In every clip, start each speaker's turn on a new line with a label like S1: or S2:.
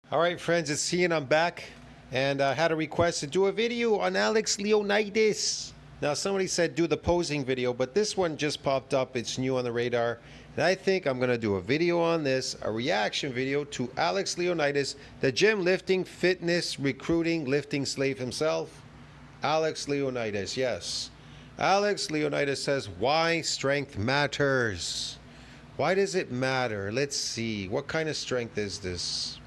S1: All right, friends, it's Ian. I'm back, and I had a request to do a video on Leonidas. Now, somebody said do the posing video, but this one just popped up. It's new on the radar, and I think I'm going to do a video on this, a reaction video to Leonidas, the gym lifting, fitness, recruiting, lifting slave himself. Leonidas, yes. Leonidas says why strength matters. Why does it matter? Let's see. What kind of strength is this?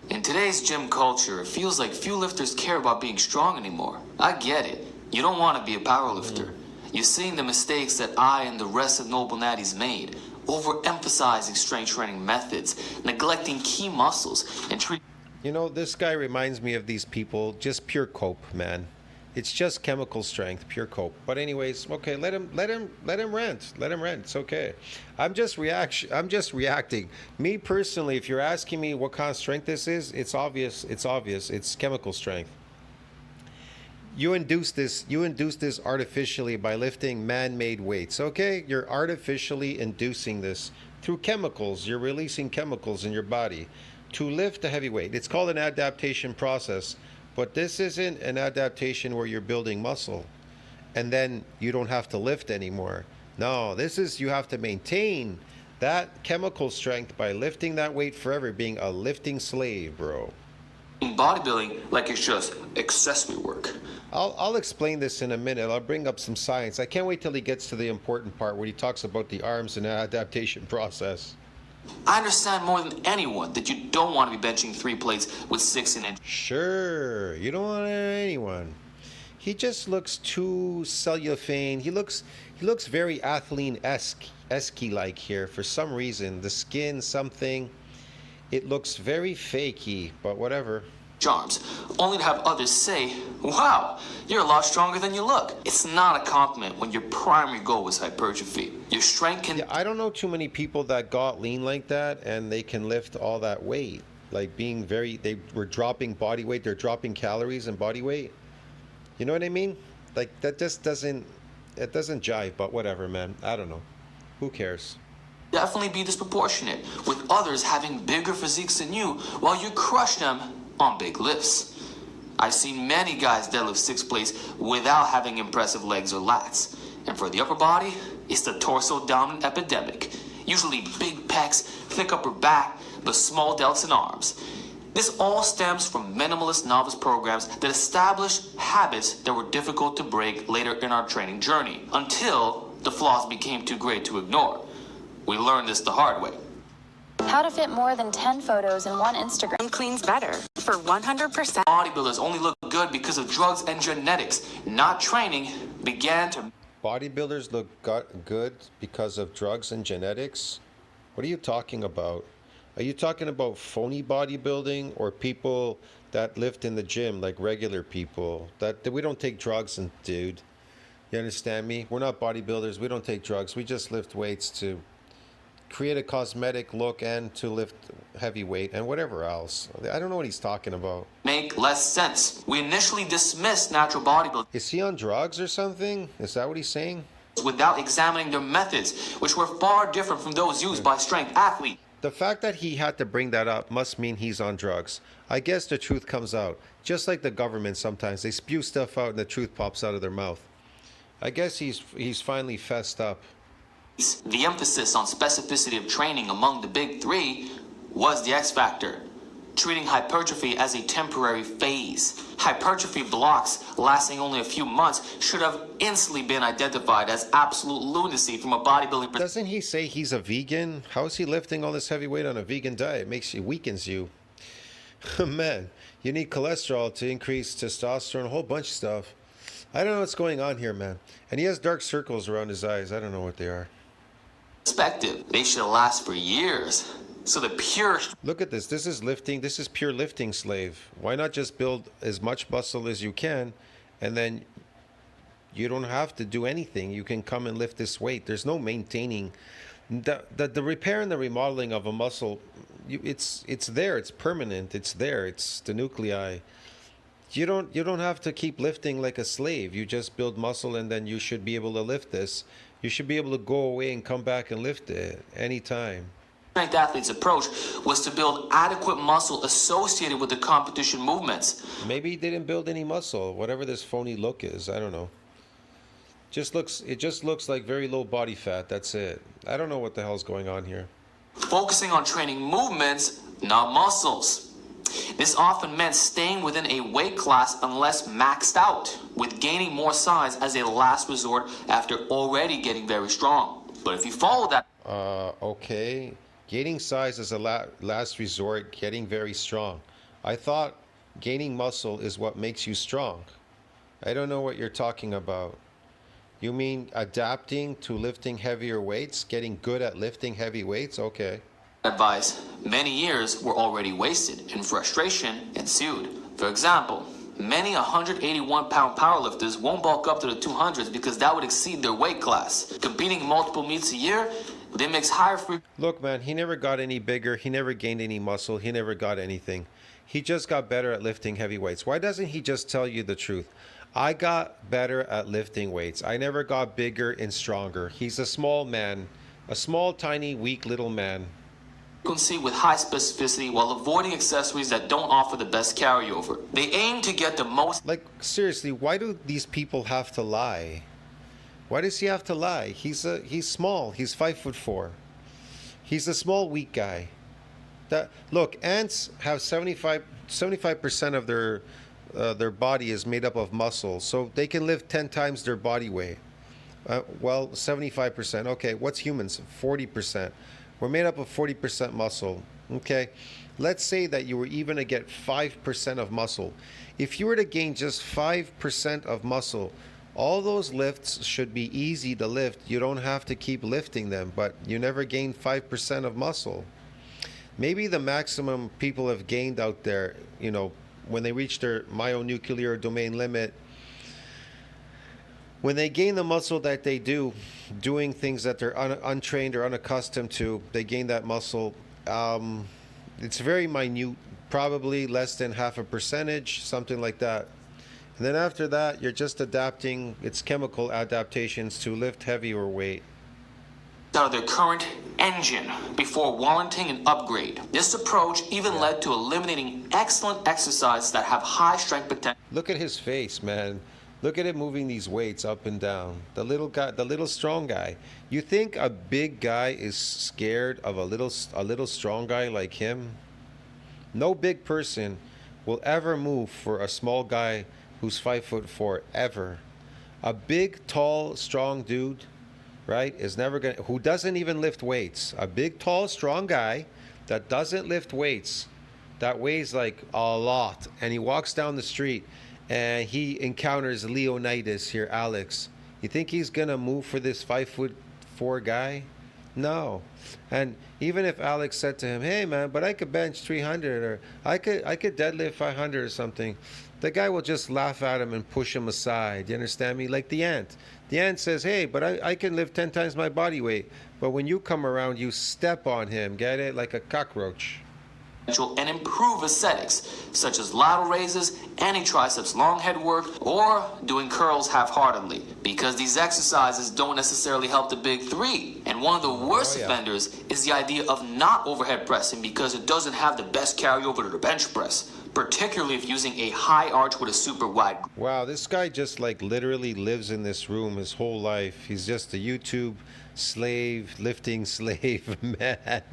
S2: In today's gym culture, it feels like few lifters care about being strong anymore. I get it. You don't want to be a powerlifter. You're seeing the mistakes that I and the rest of Noble Natties made, overemphasizing strength training methods, neglecting key muscles, and treating...
S1: You know, this guy reminds me of these people, just pure cope, man. It's just chemical strength, pure cope. But anyways, okay, let him rant. Let him rant. It's okay. I'm just reacting. Me personally, if you're asking me what kind of strength this is, it's obvious. It's obvious. It's chemical strength. You induce this artificially by lifting man-made weights. Okay? You're artificially inducing this through chemicals. You're releasing chemicals in your body to lift a heavy weight. It's called an adaptation process. But this isn't an adaptation where you're building muscle and then you don't have to lift anymore. No, this is you have to maintain that chemical strength by lifting that weight forever, being a lifting slave, bro.
S2: bodybuilding like it's just accessory work.
S1: I'll explain this in a minute. I'll bring up some science. I can't wait till he gets to the important part where he talks about the arms and adaptation process.
S2: I understand more than anyone that you don't want to be benching 3 plates with 6 in it.
S1: Sure, you don't want anyone. He just looks too cellophane. He looks very Athlean-esque like here for some reason. The skin, something. It looks very fakey, but whatever.
S2: Arms, only to have others say, wow, you're a lot stronger than you look. It's not a compliment when your primary goal is hypertrophy. Your strength can...
S1: Yeah, I don't know too many people that got lean like that and they can lift all that weight. Like being they were dropping body weight, they're dropping calories and body weight. You know what I mean? Like that just doesn't jive, but whatever, man. I don't know. Who cares?
S2: Definitely be disproportionate, with others having bigger physiques than you while you crush them on big lifts. I've seen many guys deadlift 6 plates without having impressive legs or lats. And for the upper body, it's the torso dominant epidemic. Usually big pecs, thick upper back, but small delts and arms. This all stems from minimalist novice programs that established habits that were difficult to break later in our training journey, until the flaws became too great to ignore. We learned this the hard way.
S3: How to fit more than 10 photos in one Instagram cleans better for 100%.
S2: Bodybuilders only look good because of drugs and genetics, not training, began to...
S1: Bodybuilders look good because of drugs and genetics? What are you talking about? Are you talking about phony bodybuilding or people that lift in the gym like regular people? That we don't take drugs, and dude. You understand me? We're not bodybuilders. We don't take drugs. We just lift weights to create a cosmetic look and to lift heavy weight and whatever else. I don't know what he's talking about.
S2: Make less sense. We initially dismissed natural bodybuilders.
S1: Is he on drugs or something? Is that what he's saying?
S2: Without examining their methods, which were far different from those used by strength athletes.
S1: The fact that he had to bring that up must mean he's on drugs. I guess the truth comes out. Just like the government sometimes. They spew stuff out and the truth pops out of their mouth. I guess he's finally fessed up.
S2: The emphasis on specificity of training among the big 3 was the X factor, treating hypertrophy as a temporary phase. Hypertrophy blocks lasting only a few months should have instantly been identified as absolute lunacy from a bodybuilding.
S1: Doesn't he say he's a vegan? How is he lifting all this heavy weight on a vegan diet? It weakens you. Man, you need cholesterol to increase testosterone, a whole bunch of stuff. I don't know what's going on here, man. And he has dark circles around his eyes. I don't know what they are.
S2: Perspective. They should last for years. So the pure...
S1: Look at this. This is lifting. This is pure lifting slave. Why not just build as much muscle as you can, and then you don't have to do anything. You can come and lift this weight. There's no maintaining. The repair and the remodeling of a muscle, it's there. It's permanent. It's there. It's the nuclei. You don't have to keep lifting like a slave. You just build muscle, and then you should be able to lift this. You should be able to go away and come back and lift it anytime.
S2: strength athlete's approach was to build adequate muscle associated with the competition movements.
S1: Maybe he didn't build any muscle, whatever this phony look is. I don't know. It just looks like very low body fat. That's it. I don't know what the hell's going on here.
S2: Focusing on training movements, not muscles. This often meant staying within a weight class unless maxed out, with gaining more size as a last resort after already getting very strong. But if you follow that,
S1: Okay. Gaining size is a last resort, getting very strong. I thought gaining muscle is what makes you strong. I don't know what you're talking about. You mean adapting to lifting heavier weights, getting good at lifting heavy weights? Okay.
S2: advice, many years were already wasted and frustration ensued. For example, many 181-pound powerlifters won't bulk up to the 200s because that would exceed their weight class. Competing multiple meets a year, they mix higher frequency.
S1: Look, man, he never got any bigger. He never gained any muscle. He never got anything. He just got better at lifting heavy weights. Why doesn't he just tell you the truth? I got better at lifting weights. I never got bigger and stronger. He's a small man, a small, tiny, weak little man.
S2: With high specificity while avoiding accessories that don't offer the best carryover. They aim to get the most.
S1: Like, seriously, why do these people have to lie? Why does he have to lie? He's small. He's 5'4". He's a small, weak guy. Look, ants have 75% of their body is made up of muscle, so they can lift 10 times their body weight. Well, 75%. Okay, what's humans? 40%. We're made up of 40% muscle. Okay, let's say that you were even to get 5% of muscle. If you were to gain just 5% of muscle, all those lifts should be easy to lift. You don't have to keep lifting them, but you never gain 5% of muscle. Maybe the maximum people have gained out there, when they reach their myonuclear domain limit, when they gain the muscle that they do, doing things that they're untrained or unaccustomed to, they gain that muscle. It's very minute, probably less than 0.5%, something like that. And then after that, you're just adapting, it's chemical adaptations to lift heavier weight.
S2: Out of their current engine before warranting an upgrade. This approach even led to eliminating excellent exercises that have high strength potential.
S1: Look at his face, man. Look at him moving these weights up and down. The little guy, the little strong guy. You think a big guy is scared of a little strong guy like him? No big person will ever move for a small guy who's 5'4", ever. A big, tall, strong dude, right, is never gonna, who doesn't even lift weights. A big, tall, strong guy that doesn't lift weights, that weighs like a lot, and he walks down the street and he encounters Leonidas here, Alex. You think he's gonna move for this 5'4" guy? No. And even if Alex said to him, "Hey man, but I could bench 300 or I could deadlift 500 or something," the guy will just laugh at him and push him aside. You understand me? Like the ant. The ant says, "Hey, but I can lift 10 times my body weight." But when you come around, you step on him. Get it? Like a cockroach.
S2: And improve aesthetics, such as lateral raises, anti-triceps long head work, or doing curls half-heartedly, because these exercises don't necessarily help the big three. And one of the worst offenders is the idea of not overhead pressing because it doesn't have the best carryover to the bench press, particularly if using a high arch with a super wide.
S1: Wow, this guy just like literally lives in this room his whole life. He's just a YouTube slave, lifting slave, man.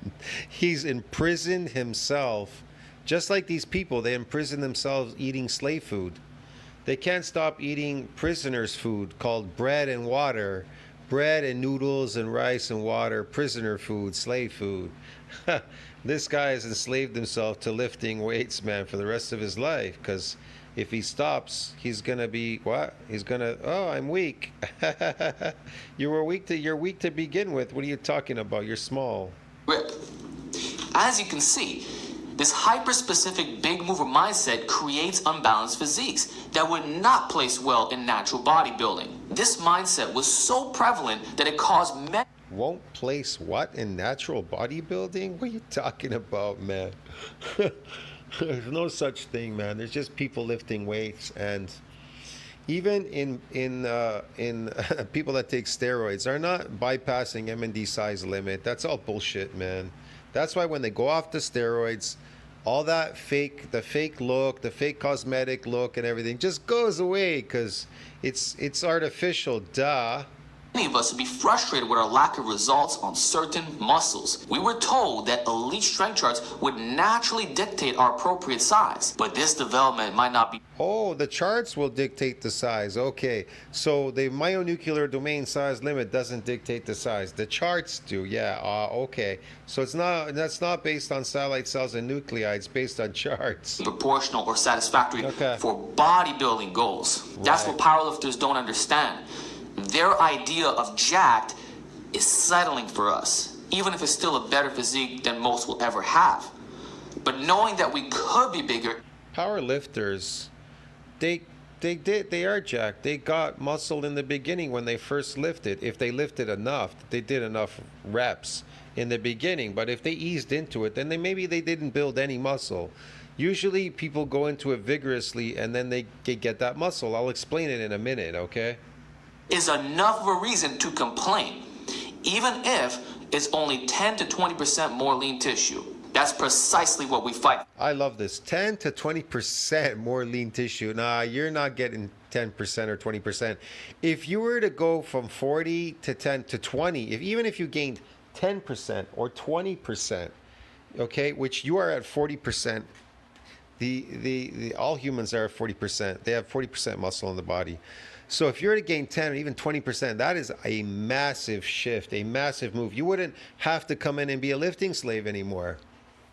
S1: He's imprisoned himself. Just like these people, they imprison themselves eating slave food. They can't stop eating prisoners' food called bread and water. Bread and noodles and rice and water, prisoner food, slave food. This guy has enslaved himself to lifting weights, man, for the rest of his life. Because if he stops, he's gonna be what? He's gonna. Oh, I'm weak. You're weak to begin with. What are you talking about? You're small.
S2: Rip. As you can see, this hyper-specific big mover mindset creates unbalanced physiques that would not place well in natural bodybuilding. This mindset was so prevalent that it caused many.
S1: Won't place what in natural bodybuilding? What are you talking about, man? There's no such thing, man. There's just people lifting weights, and even in people that take steroids are not bypassing MND size limit. That's all bullshit, man. That's why when they go off the steroids, all that the fake look, the fake cosmetic look and everything just goes away because it's artificial, duh.
S2: Many of us would be frustrated with our lack of results on certain muscles. We were told that elite strength charts would naturally dictate our appropriate size, but this development might not be.
S1: Oh, the charts will dictate the size. Okay, so the myonuclear domain size limit doesn't dictate the size. The charts do. Yeah. Okay. So that's not based on satellite cells and nuclei. It's based on charts.
S2: Proportional or satisfactory
S1: Okay.
S2: for bodybuilding goals. That's what powerlifters don't understand. Their idea of jacked is settling for us, even if it's still a better physique than most will ever have. But knowing that we could be bigger.
S1: Power lifters, they are jacked. They got muscle in the beginning when they first lifted. If they lifted enough, they did enough reps in the beginning. But if they eased into it, then maybe they didn't build any muscle. Usually people go into it vigorously and then they get that muscle. I'll explain it in a minute, okay?
S2: Is enough of a reason to complain, even if it's only 10 to 20% more lean tissue. That's precisely what we fight.
S1: I love this. 10 to 20% more lean tissue. Nah, you're not getting 10% or 20%. If you were to go from 40 to 10 to 20, even if you gained 10% or 20%, okay, which you are at 40%, the all humans are at 40%. They have 40% muscle in the body. So if you're to gain 10 or even 20%, that is a massive shift, a massive move. You wouldn't have to come in and be a lifting slave anymore.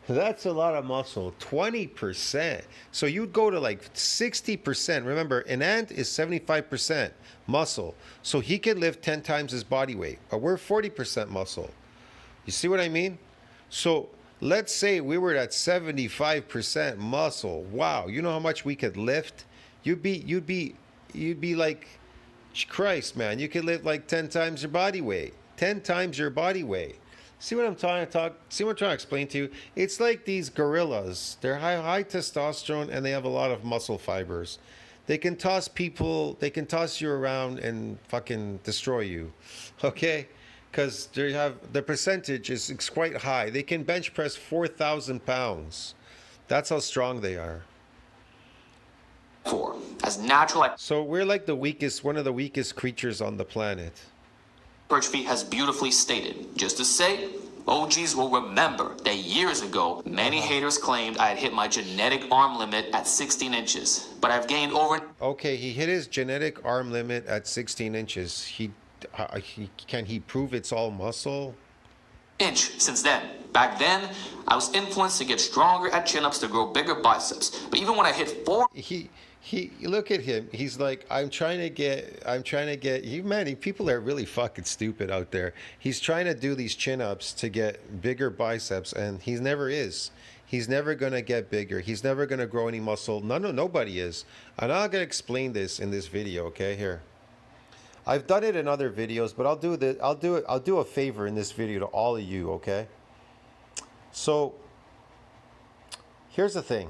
S1: That's a lot of muscle, 20%. So you'd go to like 60%. Remember, an ant is 75% muscle. So he could lift 10 times his body weight, but we're 40% muscle. You see what I mean? So let's say we were at 75% muscle. Wow, you know how much we could lift? You'd be like, Christ, man, you could lift like 10 times your body weight. 10 times your body weight. See what I'm trying to explain to you? It's like these gorillas. They're high testosterone and they have a lot of muscle fibers. They can toss you around and fucking destroy you. Okay? Because the percentage is quite high. They can bench press 4,000 pounds. That's how strong they are.
S2: As natural.
S1: So we're like one of the weakest creatures on the planet.
S2: Hypertrophy has beautifully stated. Just to say, OGs will remember that years ago, many haters claimed I had hit my genetic arm limit at 16 inches, but I've gained over.
S1: Okay, he hit his genetic arm limit at 16 inches. Can he prove it's all muscle?
S2: Inch since then. Back then, I was influenced to get stronger at chin-ups to grow bigger biceps. But even when I hit 4.
S1: He look at him. He's like, I'm trying to get you, man. People are really fucking stupid out there. He's trying to do these chin-ups to get bigger biceps, and he never is. He's never gonna get bigger. He's never gonna grow any muscle. Nobody is. And I'm gonna explain this in this video. Okay, here. I've done it in other videos, but I'll do a favor in this video to all of you. Okay. So here's the thing.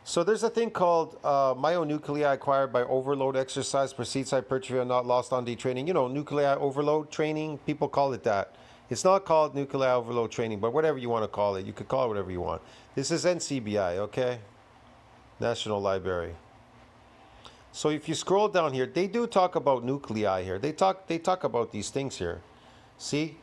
S1: So there's a thing called myonuclei acquired by overload exercise precedes hypertrophy and not lost on detraining. You know, nuclei overload training, people call it that. It's not called nuclei overload training, but whatever you want to call it, you could call it whatever you want. This is NCBI, okay? National Library. So if you scroll down here, they do talk about nuclei here. They talk about these things here. See?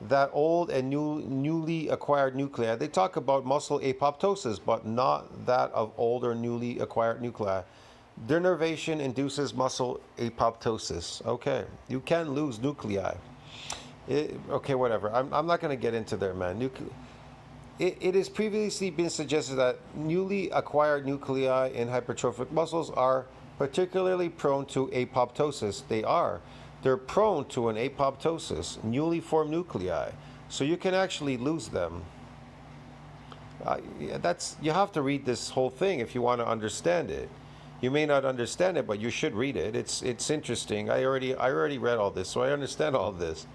S1: That old and newly acquired nuclei. They talk about muscle apoptosis, but not that of old or newly acquired nuclei. Denervation induces muscle apoptosis. Okay, you can lose nuclei. Okay, whatever. I'm not going to get into there, man. It has previously been suggested that newly acquired nuclei in hypertrophic muscles are particularly prone to apoptosis. They're prone to an apoptosis, newly formed nuclei. So you can actually lose them. You have to read this whole thing if you want to understand it. You may not understand it, but you should read it. It's interesting. I already read all this, so I understand all of this.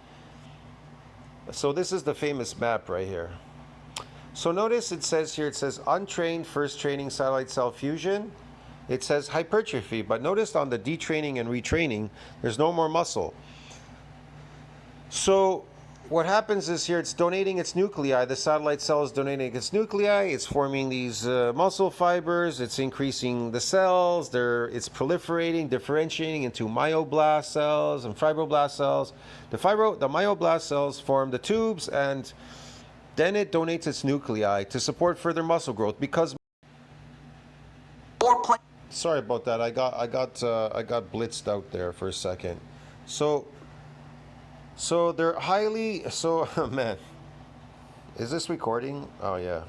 S1: So this is the famous map right here. So notice it says untrained first training satellite cell fusion. It says hypertrophy, but notice on the detraining and retraining, there's no more muscle. So what happens is here, it's donating its nuclei. The satellite cell is donating its nuclei. It's forming these muscle fibers. It's increasing the cells. It's proliferating, differentiating into myoblast cells and fibroblast cells. The myoblast cells form the tubes, and then it donates its nuclei to support further muscle growth. Because sorry about that. I got blitzed out there for a second. So they're highly, man, is this recording? Oh yeah.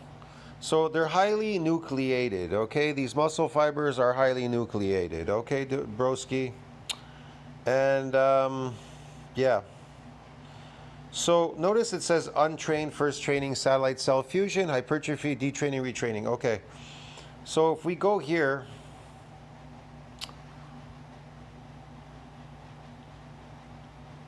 S1: So they're highly nucleated, okay? These muscle fibers are highly nucleated, okay, broski? And yeah. So notice it says untrained first training satellite cell fusion, hypertrophy, detraining, retraining. Okay. So if we go here,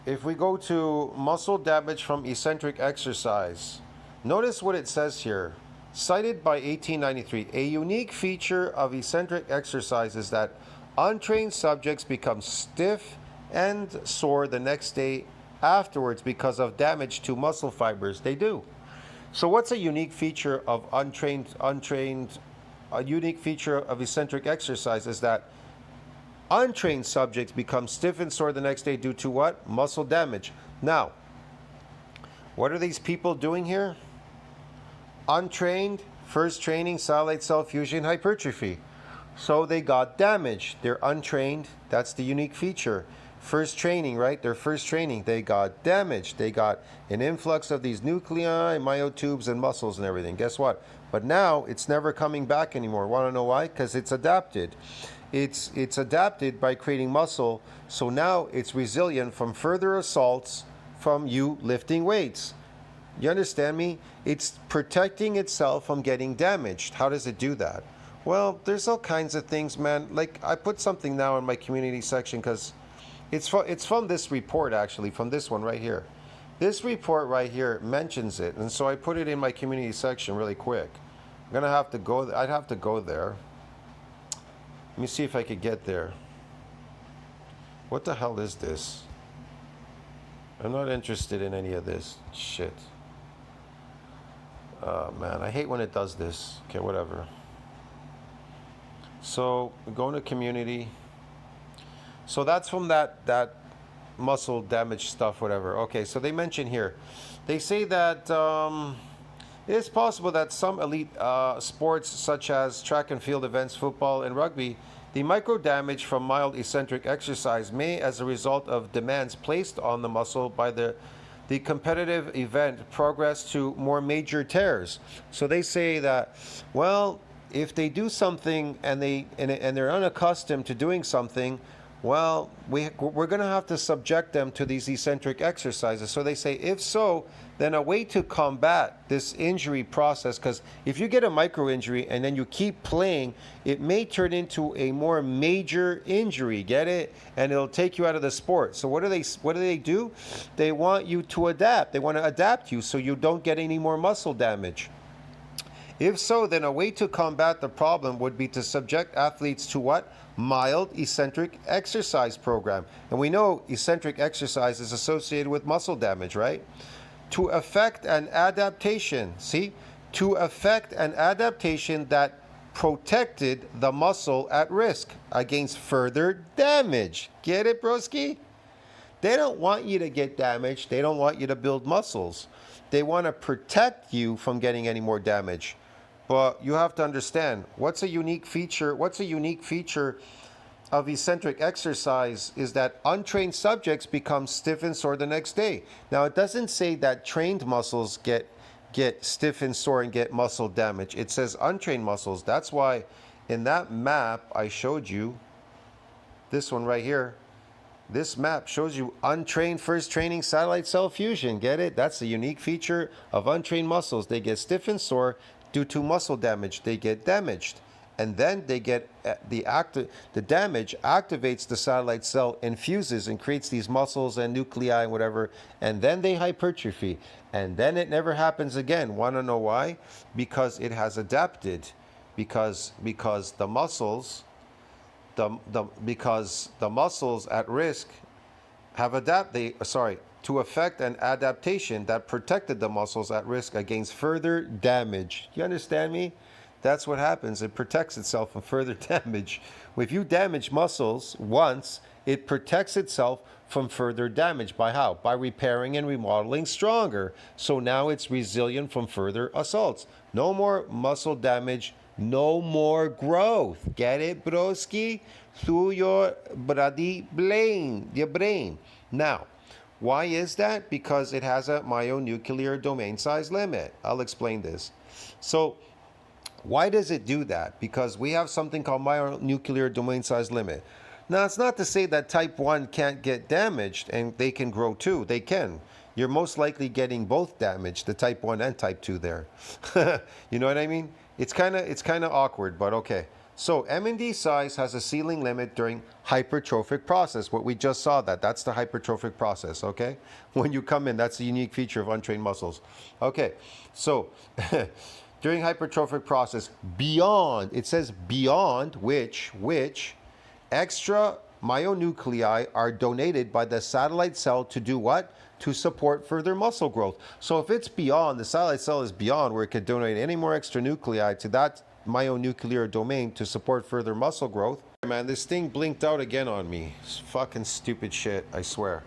S1: if we go to muscle damage from eccentric exercise, notice what it says here. Cited by 1893, a unique feature of eccentric exercise is that untrained subjects become stiff and sore the next day afterwards because of damage to muscle fibers. They do. So what's a unique feature of a unique feature of eccentric exercise is that untrained subjects become stiff and sore the next day due to what? Muscle damage. Now, what are these people doing here? Untrained, first training, satellite cell fusion, hypertrophy. So they got damaged. They're untrained. That's the unique feature. First training, right? Their first training, they got damaged. They got an influx of these nuclei, myotubes, and muscles and everything. Guess what? But now it's never coming back anymore. Want to know why? Because it's adapted. It's adapted by creating muscle, so now it's resilient from further assaults from you lifting weights. You understand me? It's protecting itself from getting damaged. How does it do that? Well, there's all kinds of things, man. Like, I put something now in my community section because it's from this report, actually, from this one right here. This report right here mentions it, and so I put it in my community section really quick. I'm gonna have to go. I'd have to go there. Let me see if I could get there. What the hell is this? I'm not interested in any of this shit. Oh man, I hate when it does this. Okay, whatever. So, going to community. So that's from that muscle damage stuff, whatever. Okay, so they mention here. They say that it is possible that some elite sports such as track and field events, football, and rugby, the micro damage from mild eccentric exercise may, as a result of demands placed on the muscle by the competitive event, progress to more major tears. So they say that, well, if they do something and they're unaccustomed to doing something, well, we're going to have to subject them to these eccentric exercises. So they say, if so, then a way to combat this injury process, because if you get a micro injury and then you keep playing, it may turn into a more major injury, get it? And it'll take you out of the sport. So what do they do? They want you to adapt. They want to adapt you so you don't get any more muscle damage. If so, then a way to combat the problem would be to subject athletes to what? Mild eccentric exercise program. And we know eccentric exercise is associated with muscle damage, right? To effect an adaptation, see? To effect an adaptation that protected the muscle at risk against further damage. Get it, broski? They don't want you to get damaged. They don't want you to build muscles. They want to protect you from getting any more damage. But you have to understand, what's a unique feature of eccentric exercise is that untrained subjects become stiff and sore the next day. Now, it doesn't say that trained muscles get stiff and sore and get muscle damage. It says untrained muscles. That's why in that map I showed you, this one right here, this map shows you untrained first training satellite cell fusion. Get it? That's a unique feature of untrained muscles. They get stiff and sore due to muscle damage. They get damaged, and then they get the damage activates the satellite cell, infuses and creates these muscles and nuclei and whatever, and then they hypertrophy, and then it never happens again. Want to know why? Because it has adapted, because the muscles at risk have adapted. to effect an adaptation that protected the muscles at risk against further damage. You understand me? That's what happens. It protects itself from further damage. If you damage muscles once, it protects itself from further damage. By how? By repairing and remodeling stronger. So now it's resilient from further assaults. No more muscle damage, no more growth. Get it, broski? Through your bloody brain, your brain. Now, why is that? Because it has a myonuclear domain size limit. I'll explain this. So, why does it do that? Because we have something called myonuclear domain size limit. Now, it's not to say that type 1 can't get damaged and they can grow too. They can. You're most likely getting both damaged, the type 1 and type 2 there. You know what I mean? It's kind of awkward, but okay. So M&D size has a ceiling limit during hypertrophic process. What we just saw, that's the hypertrophic process, okay? When you come in, that's a unique feature of untrained muscles. Okay, so during hypertrophic process, beyond, it says beyond which extra myonuclei are donated by the satellite cell to do what? To support further muscle growth. So if it's beyond, the satellite cell is beyond where it could donate any more extra nuclei to that myonuclear domain to support further muscle growth. Man, this thing blinked out again on me. It's fucking stupid shit, I swear.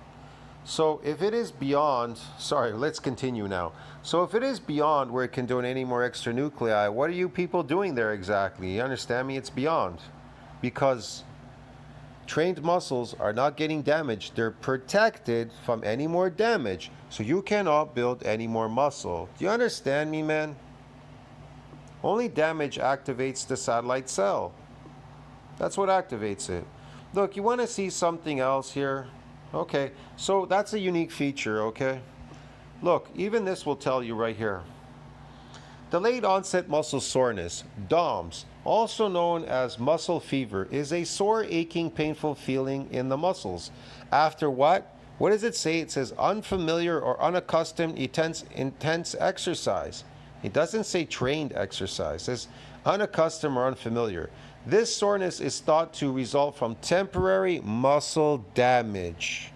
S1: So if it is beyond, sorry, let's continue now. So if it is beyond where it can donate any more extra nuclei, what are you people doing there exactly? You understand me? It's beyond. Because trained muscles are not getting damaged. They're protected from any more damage. So you cannot build any more muscle. Do you understand me, man? Only damage activates the satellite cell. That's what activates it. Look, you want to see something else here? Okay, so that's a unique feature, okay? Look, even this will tell you right here. Delayed onset muscle soreness, DOMS, also known as muscle fever, is a sore, aching, painful feeling in the muscles. After what? What does it say? It says unfamiliar or unaccustomed intense exercise. It doesn't say trained exercise. It says unaccustomed or unfamiliar. This soreness is thought to result from temporary muscle damage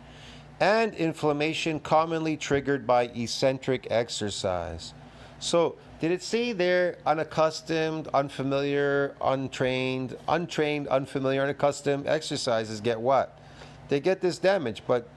S1: and inflammation commonly triggered by eccentric exercise. So, did it say there unaccustomed, unfamiliar, untrained, unfamiliar, unaccustomed exercises get what? They get this damage, but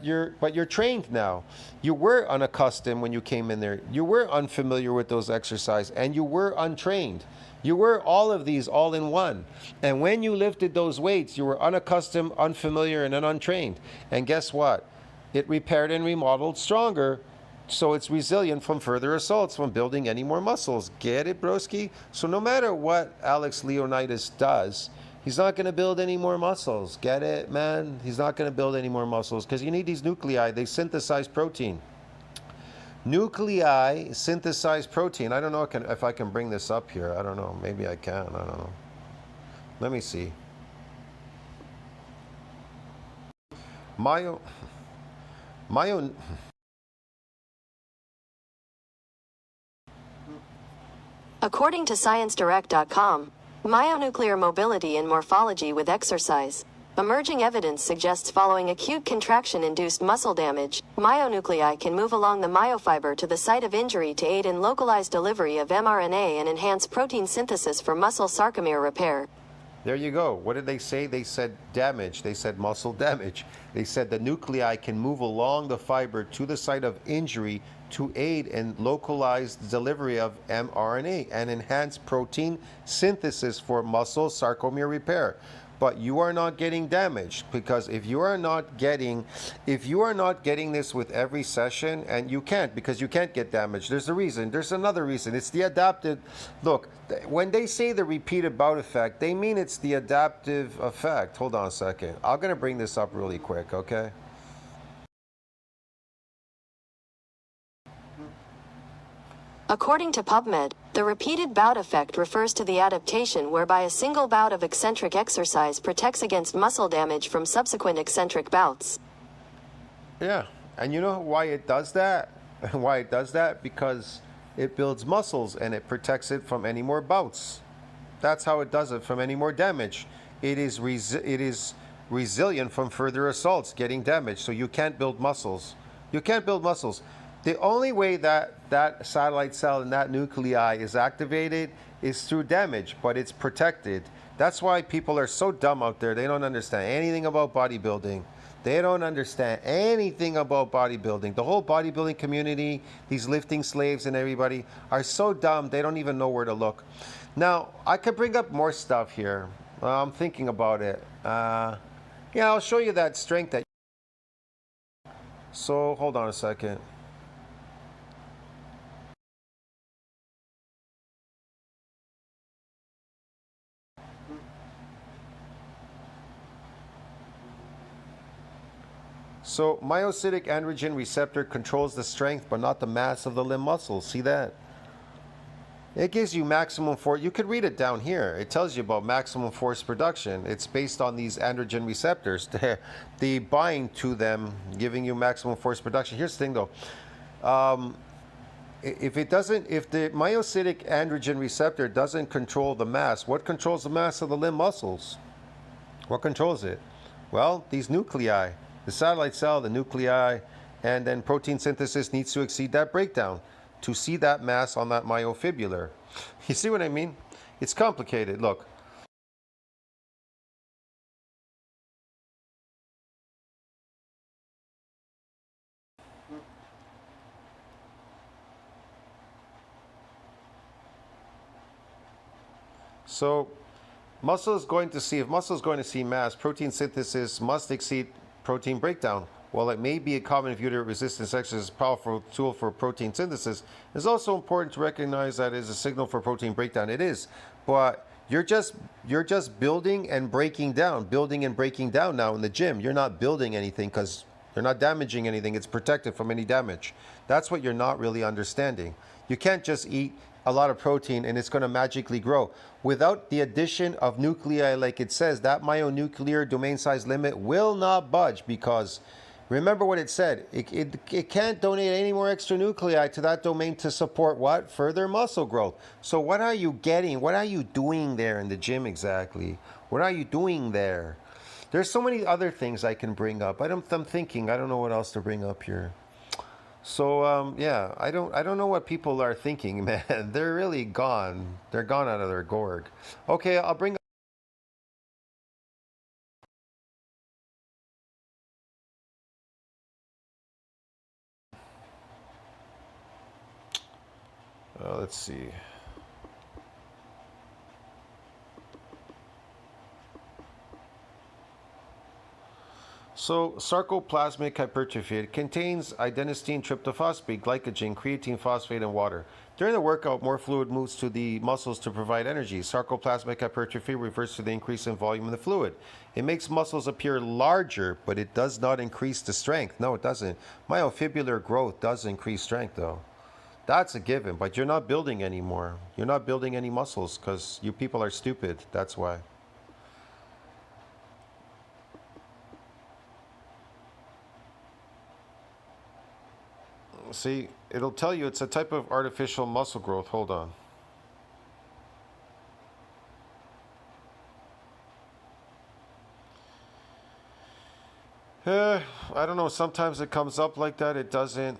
S1: you're trained now. You were unaccustomed when you came in there. You were unfamiliar with those exercises, and you were untrained. You were all of these all in one. And when you lifted those weights, you were unaccustomed, unfamiliar, and untrained. And guess what? It repaired and remodeled stronger, so it's resilient from further assaults, from building any more muscles. Get it, broski? So no matter what Alex Leonidas does, he's not going to build any more muscles. Get it, man? He's not going to build any more muscles because you need these nuclei. They synthesize protein. Nuclei synthesize protein. I don't know if I can bring this up here. I don't know. Maybe I can. I don't know. Let me see.
S4: According to ScienceDirect.com, myonuclear mobility and morphology with exercise. Emerging evidence suggests following acute contraction-induced muscle damage, myonuclei can move along the myofiber to the site of injury to aid in localized delivery of mRNA and enhance protein synthesis for muscle sarcomere repair.
S1: There you go. What did they say? They said damage. They said muscle damage. They said the nuclei can move along the fiber to the site of injury to aid in localized delivery of mRNA and enhance protein synthesis for muscle sarcomere repair. But you are not getting damaged, because if you are not getting this with every session, and you can't, because you can't get damaged. There's a reason. There's another reason. It's the adaptive. Look, when they say the repeated bout effect, they mean it's the adaptive effect. Hold on a second. I'm going to bring this up really quick, okay?
S4: According to PubMed, the repeated bout effect refers to the adaptation whereby a single bout of eccentric exercise protects against muscle damage from subsequent eccentric bouts.
S1: Yeah, and you know why it does that? Why it does that? Because it builds muscles and it protects it from any more bouts. That's how it does it, from any more damage. It is resilient from further assaults, getting damaged. So you can't build muscles. You can't build muscles. The only way that that satellite cell and that nuclei is activated is through damage, but it's protected. That's why people are so dumb out there. They don't understand anything about bodybuilding. They don't understand anything about bodybuilding. The whole bodybuilding community, these lifting slaves and everybody, are so dumb they don't even know where to look. Now, I could bring up more stuff here. I'm thinking about it. Yeah, I'll show you that strength that. So, hold on a second. So, myocytic androgen receptor controls the strength but not the mass of the limb muscles. See that? It gives you maximum force. You could read it down here. It tells you about maximum force production. It's based on these androgen receptors. They bind to them, giving you maximum force production. Here's the thing though. If the myocytic androgen receptor doesn't control the mass, what controls the mass of the limb muscles? What controls it? Well, these nuclei. The satellite cell, the nuclei, and then protein synthesis needs to exceed that breakdown to see that mass on that myofibrillar. You see what I mean? It's complicated. Look. So, muscle is going to see, if muscle is going to see mass, protein synthesis must exceed protein breakdown. While it may be a common view that resistance exercise is a powerful tool for protein synthesis, it's also important to recognize that it is a signal for protein breakdown. It is, but you're just building and breaking down now in the gym. You're not building anything because you're not damaging anything. It's protected from any damage. That's what you're not really understanding. You can't just eat a lot of protein and it's going to magically grow. Without the addition of nuclei, like it says, that myonuclear domain size limit will not budge because remember what it said. It can't donate any more extra nuclei to that domain to support what? Further muscle growth. So what are you getting? What are you doing there in the gym exactly? What are you doing there? There's so many other things I can bring up. I'm thinking. I don't know what else to bring up here. So yeah, I don't know what people are thinking, man. They're really gone. They're gone out of their gorg. Okay, I'll bring. Let's see. So, sarcoplasmic hypertrophy, it contains adenosine tryptophosphate, glycogen, creatine phosphate, and water. During the workout, more fluid moves to the muscles to provide energy. Sarcoplasmic hypertrophy refers to the increase in volume in the fluid. It makes muscles appear larger, but it does not increase the strength. No, it doesn't. Myofibrillar growth does increase strength, though. That's a given, but you're not building anymore. You're not building any muscles because you people are stupid. That's why. See, it'll tell you it's a type of artificial muscle growth. Hold on. I don't know. Sometimes it comes up like that. It doesn't.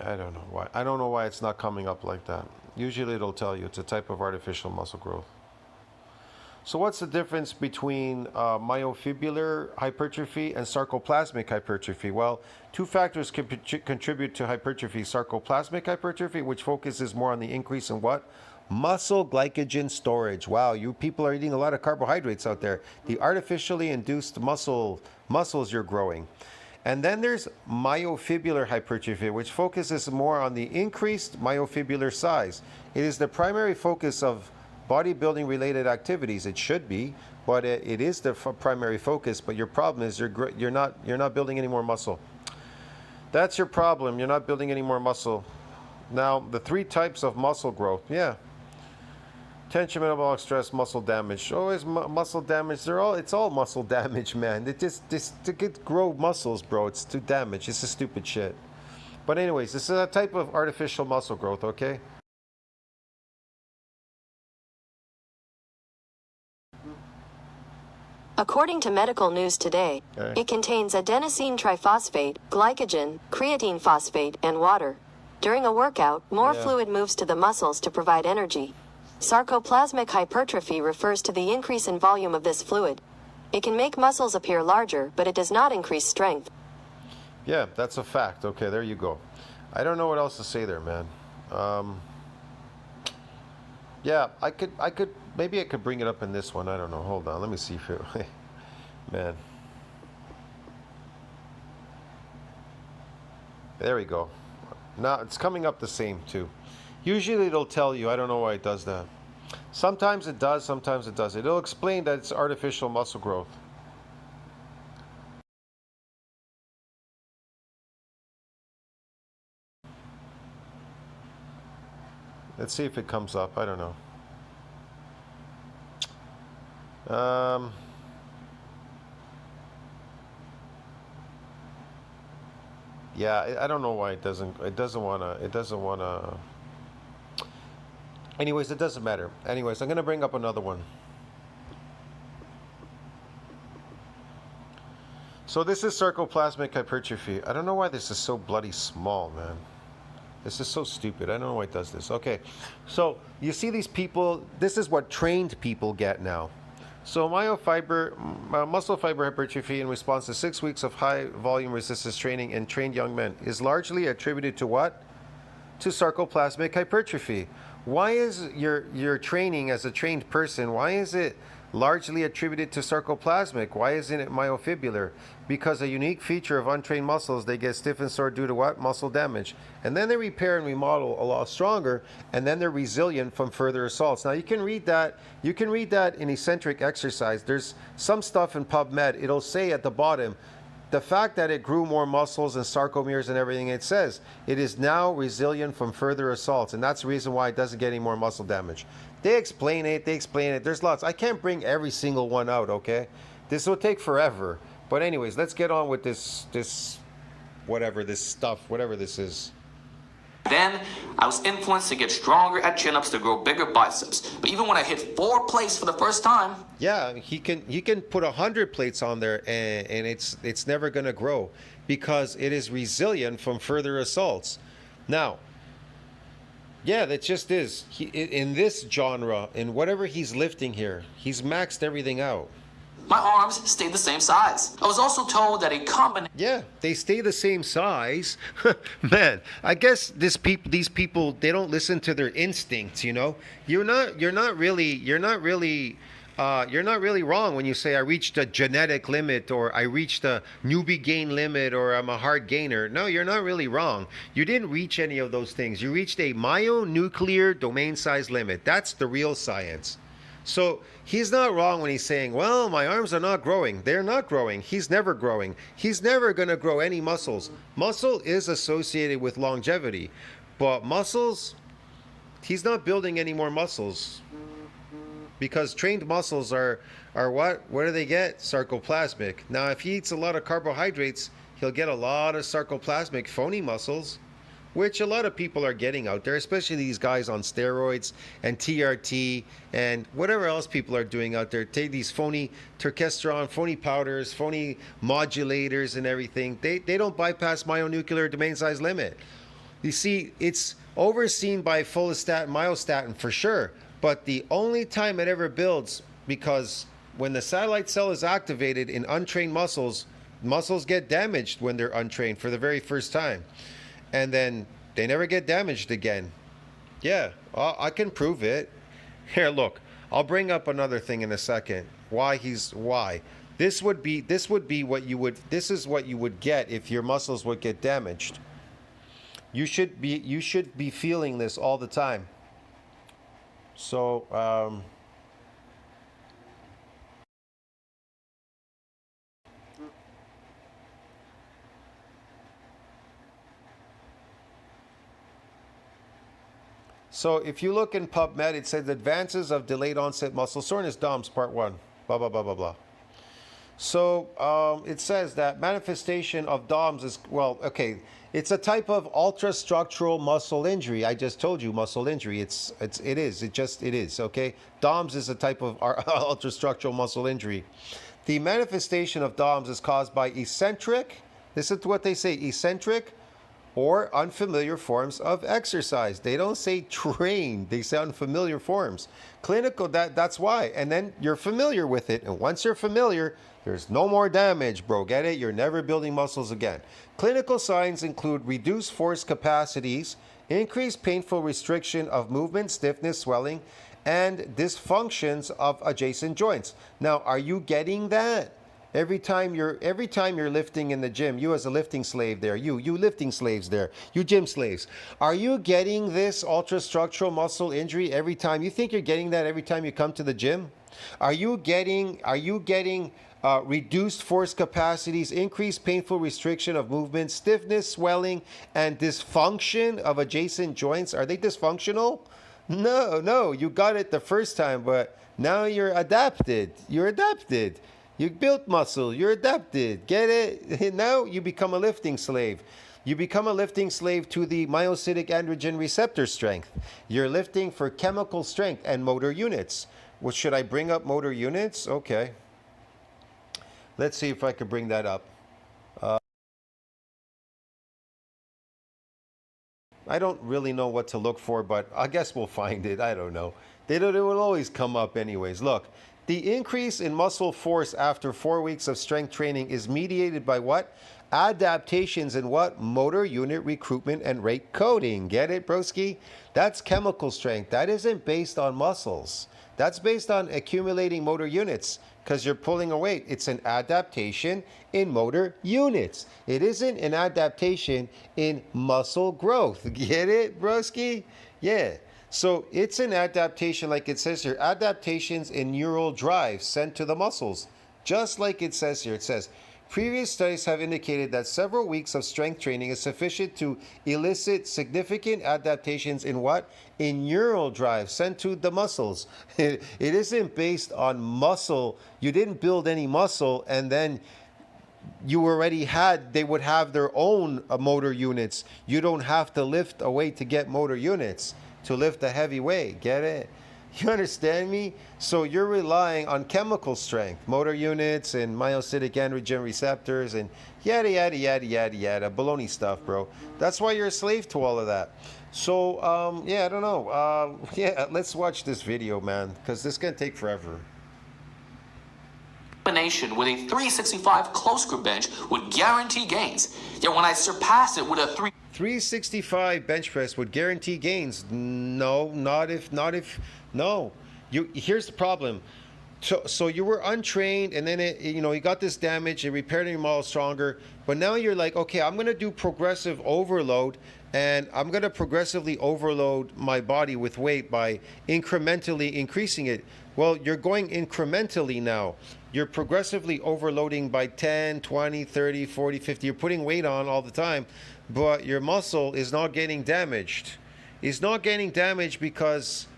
S1: I don't know why. I don't know why it's not coming up like that. Usually it'll tell you it's a type of artificial muscle growth. So what's the difference between myofibrillar hypertrophy and sarcoplasmic hypertrophy? Well, two factors contribute to hypertrophy. Sarcoplasmic hypertrophy, which focuses more on the increase in what? Muscle glycogen storage. Wow, you people are eating a lot of carbohydrates out there. The artificially induced muscles you're growing. And then there's myofibrillar hypertrophy, which focuses more on the increased myofibrillar size. It is the primary focus of bodybuilding related activities. It should be, but it is the primary focus. But your problem is you're not building any more muscle. That's your problem. You're not building any more muscle. Now the three types of muscle growth. Yeah. Tension, metabolic stress, muscle damage. Always muscle damage. It's all muscle damage, man. It just to grow muscles, bro. It's too damage. It's a stupid shit. But anyways, this is a type of artificial muscle growth. Okay.
S4: According to Medical News Today,
S1: Okay.
S4: it contains adenosine triphosphate, glycogen, creatine phosphate, and water. During a workout, more
S1: Yeah.
S4: fluid moves to the muscles to provide energy. Sarcoplasmic hypertrophy refers to the increase in volume of this fluid. It can make muscles appear larger, but it does not increase strength.
S1: Yeah, that's a fact. Okay, there you go. I don't know what else to say there, man. Yeah, maybe I could bring it up in this one. I don't know. Hold on. Let me see if it, man. There we go. Now it's coming up the same too. Usually it'll tell you. I don't know why it does that. Sometimes it does, sometimes it doesn't. It'll explain that it's artificial muscle growth. Let's see if it comes up. I don't know. Yeah, I don't know why it doesn't. It doesn't wanna. Anyways, it doesn't matter. Anyways, I'm gonna bring up another one. So this is sarcoplasmic hypertrophy. I don't know why this is so bloody small, man. This is so stupid. I don't know why it does this. Okay, so you see these people. This is what trained people get now. So muscle fiber hypertrophy in response to 6 weeks of high volume resistance training in trained young men is largely attributed to what? To sarcoplasmic hypertrophy. Why is your training as a trained person, why is it largely attributed to sarcoplasmic? Why isn't it myofibrillar? Because a unique feature of untrained muscles, they get stiff and sore due to what? Muscle damage. And then they repair and remodel a lot stronger, and then they're resilient from further assaults. Now you can read that in eccentric exercise. There's some stuff in PubMed, it'll say at the bottom, the fact that it grew more muscles and sarcomeres and everything, it says it is now resilient from further assaults, and that's the reason why it doesn't get any more muscle damage. They explain it. There's lots. I can't bring every single one out, okay? This will take forever. But anyways, let's get on with this whatever this is.
S2: Then I was influenced to get stronger at chin-ups to grow bigger biceps. But even when I hit 4 plates for the first time,
S1: Yeah, he can put 100 plates on there and it's never gonna grow because it is resilient from further assaults. Now, yeah, that just is. In this genre, in whatever he's lifting here, he's maxed everything out.
S2: my arms stayed the same size. I was also told that a combination
S1: Yeah, they stay the same size. Man, I guess these people, they don't listen to their instincts, you know? You're not really wrong when you say I reached a genetic limit or I reached a newbie gain limit or I'm a hard gainer. No, you're not really wrong. You didn't reach any of those things. You reached a myonuclear domain size limit. That's the real science. So he's not wrong when he's saying, well, my arms are not growing. They're not growing. He's never growing. He's never going to grow any muscles. Muscle is associated with longevity, but muscles, he's not building any more muscles. Because trained muscles are what? What do they get? Sarcoplasmic. Now, if he eats a lot of carbohydrates, he'll get a lot of sarcoplasmic phony muscles, which a lot of people are getting out there, especially these guys on steroids and TRT and whatever else people are doing out there. Take these phony terkesterone, phony powders, phony modulators and everything. They don't bypass myonuclear domain size limit. You see, it's overseen by follistatin, myostatin for sure. But the only time it ever builds, because when the satellite cell is activated in untrained muscles, muscles get damaged when they're untrained for the very first time. And then they never get damaged again. Yeah, I can prove it. Here, look, I'll bring up another thing in a second. Why? This is what you would get if your muscles would get damaged. You should be feeling this all the time. So, So if you look in PubMed, it says advances of delayed onset muscle soreness, DOMS, part 1, blah, blah, blah, blah, blah. So it says that manifestation of DOMS is, well, okay, it's a type of ultrastructural muscle injury. I just told you muscle injury. It is, okay? DOMS is a type of ultrastructural muscle injury The manifestation of DOMS is caused by eccentric, listen to what they say, eccentric or unfamiliar forms of exercise. They don't say trained, they say unfamiliar forms. Clinical, that's why. And then you're familiar with it. And once you're familiar, there's no more damage, bro. Get it? You're never building muscles again. Clinical signs include reduced force capacities, increased painful restriction of movement, stiffness, swelling, and dysfunctions of adjacent joints. Now, are you getting that? Every time you're lifting in the gym, you as a lifting slave there, you lifting slaves there, you gym slaves, are you getting this ultrastructural muscle injury every time? You think you're getting that every time you come to the gym? Are you getting reduced force capacities, increased painful restriction of movement, stiffness, swelling, and dysfunction of adjacent joints? Are they dysfunctional? No, you got it the first time, but now you're adapted. You built muscle, you're adapted. Get it? Now you become a lifting slave. You become a lifting slave to the myocytic androgen receptor strength. You're lifting for chemical strength and motor units. Well, should I bring up motor units? Okay. Let's see if I could bring that up. I don't really know what to look for, but I guess we'll find it. I don't know. It will always come up anyways. Look, the increase in muscle force after 4 weeks of strength training is mediated by what? Adaptations in what? Motor unit recruitment and rate coding. Get it, broski? That's chemical strength. That isn't based on muscles. That's based on accumulating motor units because you're pulling a weight. It's an adaptation in motor units. It isn't an adaptation in muscle growth. Get it, broski? Yeah. So it's an adaptation, like it says here, adaptations in neural drives sent to the muscles. Just like it says here, it says, previous studies have indicated that several weeks of strength training is sufficient to elicit significant adaptations in what? In neural drives sent to the muscles. It isn't based on muscle. You didn't build any muscle and then you already had, they would have their own motor units. You don't have to lift a weight to get motor units. To lift a heavy weight, get it? You understand me? So you're relying on chemical strength, motor units and myocytic androgen receptors and yada, yada, yada, yada, yada, baloney stuff, bro. That's why you're a slave to all of that. So, yeah, I don't know. Yeah, let's watch this video, man, because this is going to take forever.
S2: Combination with a 365 close grip bench would guarantee gains. Yet when I surpass it with a
S1: 365 bench press would guarantee gains. No, no. Here's the problem. So you were untrained and then you got this damage, it repaired your muscle stronger, but now you're like, okay, I'm going to do progressive overload and I'm going to progressively overload my body with weight by incrementally increasing it. Well, you're going incrementally now. You're progressively overloading by 10, 20, 30, 40, 50. You're putting weight on all the time, but your muscle is not getting damaged. It's not getting damaged because